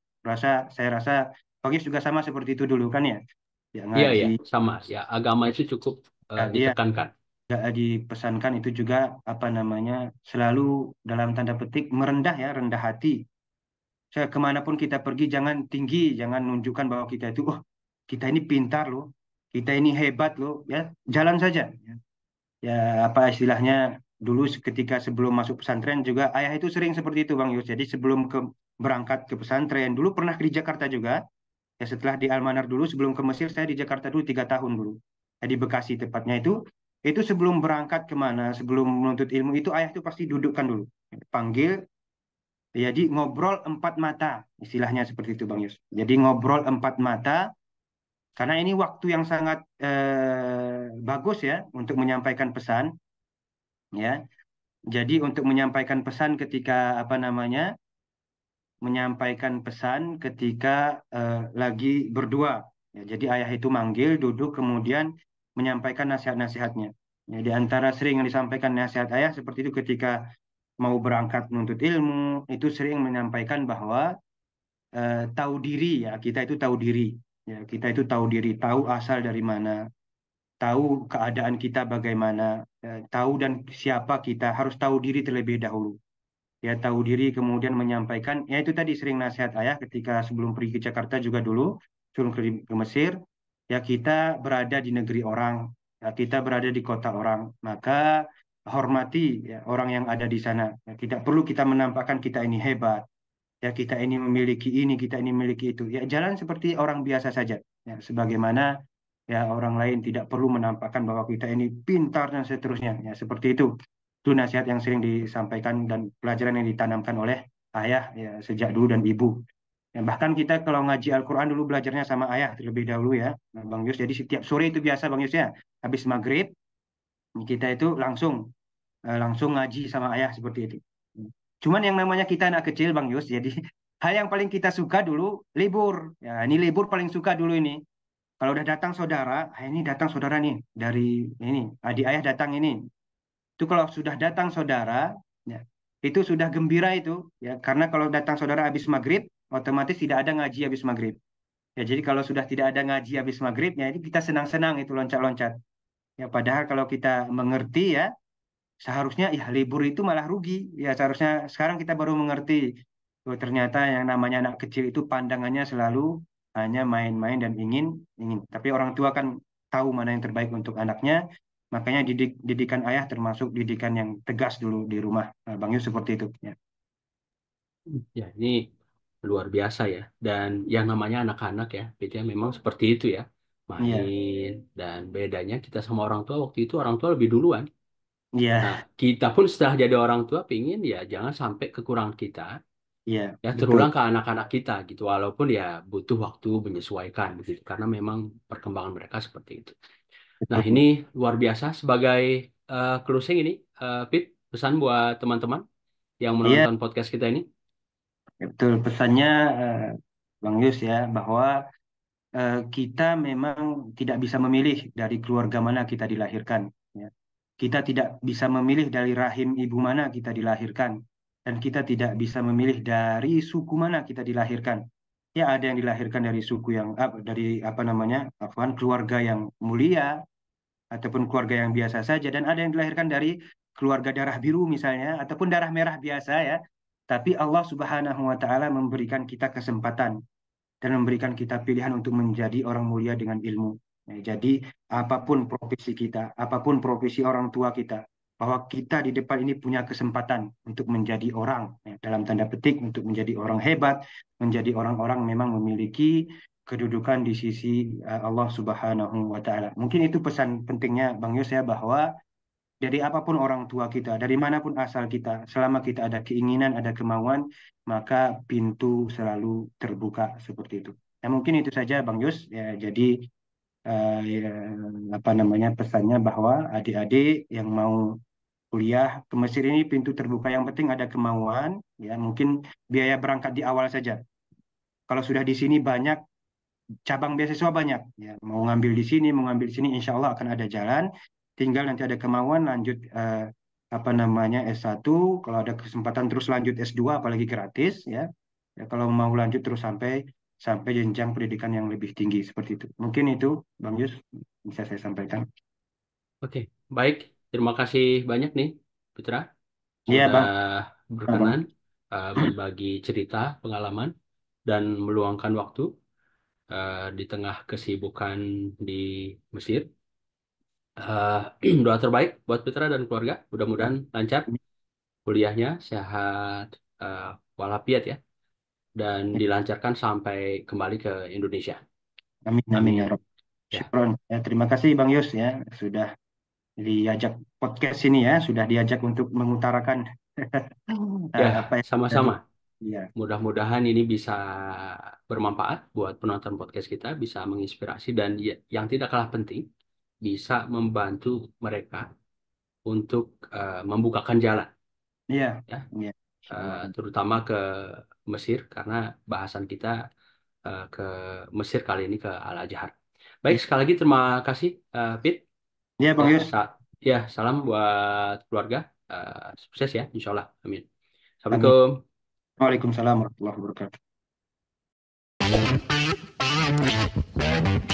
Saya rasa Bang Yus juga sama seperti itu dulu kan ya. Ya Iya, ngaji ya, sama. Ya, agama itu cukup ya, iya ditekankan. dipesankan itu juga apa namanya selalu dalam tanda petik merendah ya rendah hati. Saya kemanapun kita pergi jangan tinggi, jangan menunjukkan bahwa kita itu, oh kita ini pintar loh, kita ini hebat loh, ya jalan saja. Ya apa istilahnya dulu ketika sebelum masuk pesantren juga ayah itu sering seperti itu Bang Yus. Jadi sebelum berangkat ke pesantren dulu pernah di Jakarta juga. Ya setelah di Almanar dulu sebelum ke Mesir saya di Jakarta dulu 3 tahun dulu. Ya, di Bekasi tepatnya itu sebelum berangkat kemana, sebelum menuntut ilmu itu ayah itu pasti dudukkan dulu, panggil. Jadi ngobrol empat mata, istilahnya seperti itu Bang Yus. Jadi ngobrol empat mata, karena ini waktu yang sangat bagus ya untuk menyampaikan pesan, ya. Jadi untuk menyampaikan pesan ketika apa namanya, menyampaikan pesan ketika lagi berdua. Ya, jadi ayah itu manggil, duduk, kemudian menyampaikan nasihat-nasihatnya. Ya, di antara sering yang disampaikan nasihat ayah seperti itu ketika mau berangkat menuntut ilmu, itu sering menyampaikan bahwa tahu diri ya kita itu tahu diri ya kita itu tahu diri tahu asal dari mana tahu keadaan kita bagaimana tahu dan siapa kita harus tahu diri terlebih dahulu ya tahu diri kemudian menyampaikan ya itu tadi sering nasihat ayah ketika sebelum pergi ke Jakarta juga dulu sebelum ke Mesir ya kita berada di negeri orang ya kita berada di kota orang maka hormati ya, orang yang ada di sana ya, tidak perlu kita menampakkan kita ini hebat ya kita ini memiliki ini, kita ini memiliki itu. Ya jalan seperti orang biasa saja. Ya, sebagaimana ya orang lain tidak perlu menampakkan bahwa kita ini pintar dan seterusnya. Ya seperti itu. Itu nasihat yang sering disampaikan dan pelajaran yang ditanamkan oleh ayah ya sejak dulu dan ibu. Ya, bahkan kita kalau ngaji Al-Quran dulu belajarnya sama ayah terlebih dahulu ya, nah, Bang Yus. Jadi setiap sore itu biasa Bang Yus ya, habis maghrib kita itu langsung ngaji sama ayah seperti itu. Cuman yang namanya kita anak kecil, Bang Yus, jadi hal yang paling kita suka dulu libur. Ya, ini libur paling suka dulu ini. Kalau udah datang saudara, ini datang saudara nih dari ini, adik ayah datang ini. Itu kalau sudah datang saudara, ya, itu sudah gembira itu, ya karena kalau datang saudara habis maghrib, otomatis tidak ada ngaji habis maghrib. Ya, jadi kalau sudah tidak ada ngaji habis maghrib, ya ini kita senang-senang itu loncat-loncat. Ya, padahal kalau kita mengerti ya, seharusnya ya libur itu malah rugi. Ya seharusnya sekarang kita baru mengerti. Oh, ternyata yang namanya anak kecil itu pandangannya selalu hanya main-main dan ingin. Tapi orang tua kan tahu mana yang terbaik untuk anaknya. Makanya didikan ayah termasuk didikan yang tegas dulu di rumah. Nah, Bang Yus seperti itu. Ya. Ya, ini luar biasa ya. Dan yang namanya anak-anak ya, Fit, ya, memang seperti itu ya. Iya, main, dan bedanya kita sama orang tua waktu itu orang tua lebih duluan. Nah, iya, kita pun setelah jadi orang tua pingin ya jangan sampai kekurangan kita iya, ya betul. terulang ke anak-anak kita gitu. Walaupun ya butuh waktu menyesuaikan gitu karena memang perkembangan mereka seperti itu. Nah, ini Betul. luar biasa sebagai closing ini, Pit, pesan buat teman-teman yang Iya, menonton podcast kita ini. betul. Pesannya eh, Bang Yus ya, bahwa kita memang tidak bisa memilih dari keluarga mana kita dilahirkan. Ya. Kita tidak bisa memilih dari rahim ibu mana kita dilahirkan. Dan kita tidak bisa memilih dari suku mana kita dilahirkan. Ya, ada yang dilahirkan dari suku yang, dari apa namanya, afwan, keluarga yang mulia, ataupun keluarga yang biasa saja, dan ada yang dilahirkan dari keluarga darah biru misalnya ataupun darah merah biasa ya, tapi Allah Subhanahu wa taala memberikan kita kesempatan dan memberikan kita pilihan untuk menjadi orang mulia dengan ilmu. Ya, jadi apapun profesi kita, apapun profesi orang tua kita, bahwa kita di depan ini punya kesempatan untuk menjadi orang, ya, dalam tanda petik untuk menjadi orang hebat, menjadi orang-orang memang memiliki kedudukan di sisi Allah Subhanahu wa taala. Mungkin itu pesan pentingnya Bang Yos ya, bahwa dari apapun orang tua kita, dari manapun asal kita, selama kita ada keinginan, ada kemauan, maka pintu selalu terbuka seperti itu. Nah, mungkin itu saja Bang Yus. Ya, jadi ya, apa namanya, pesannya bahwa adik-adik yang mau kuliah ke Mesir ini pintu terbuka. Yang penting ada kemauan. Ya, mungkin biaya berangkat di awal saja. Kalau sudah di sini banyak cabang beasiswa banyak. Ya, mau ngambil di sini, mau ngambil di sini, insya Allah akan ada jalan. Tinggal nanti ada kemauan lanjut apa namanya S1. Kalau ada kesempatan terus lanjut S2, apalagi gratis ya. Ya, kalau mau lanjut terus sampai sampai jenjang pendidikan yang lebih tinggi seperti itu. Mungkin itu Bang Yus bisa saya sampaikan. Oke, baik. Terima kasih banyak nih, Putra, Iya sudah Bang. Ya, Bang. berkenan berbagi cerita, pengalaman, dan meluangkan waktu di tengah kesibukan di Mesir. Doa terbaik buat Putra dan keluarga. Mudah-mudahan lancar kuliahnya, sehat walafiat ya, dan dilancarkan sampai kembali ke Indonesia. Amin amin ya Amin. Rob. Ya, Syukron. Ya, terima kasih Bang Yus ya sudah diajak podcast ini ya, sudah diajak untuk mengutarakan ya, apa yang terjadi. sama-sama. Iya. Mudah-mudahan ini bisa bermanfaat buat penonton podcast kita, bisa menginspirasi dan yang tidak kalah penting, bisa membantu mereka untuk membukakan jalan, Iya, ya, iya, insya Allah. terutama ke Mesir karena bahasan kita ke Mesir kali ini ke Al-Azhar. Baik, Iya, sekali lagi terima kasih, Pit. iya, Bang Ya, Yus. ya, salam buat keluarga, sukses ya, Insya Allah. Amin. Amin. Assalamualaikum. Waalaikumsalam warahmatullahi wabarakatuh.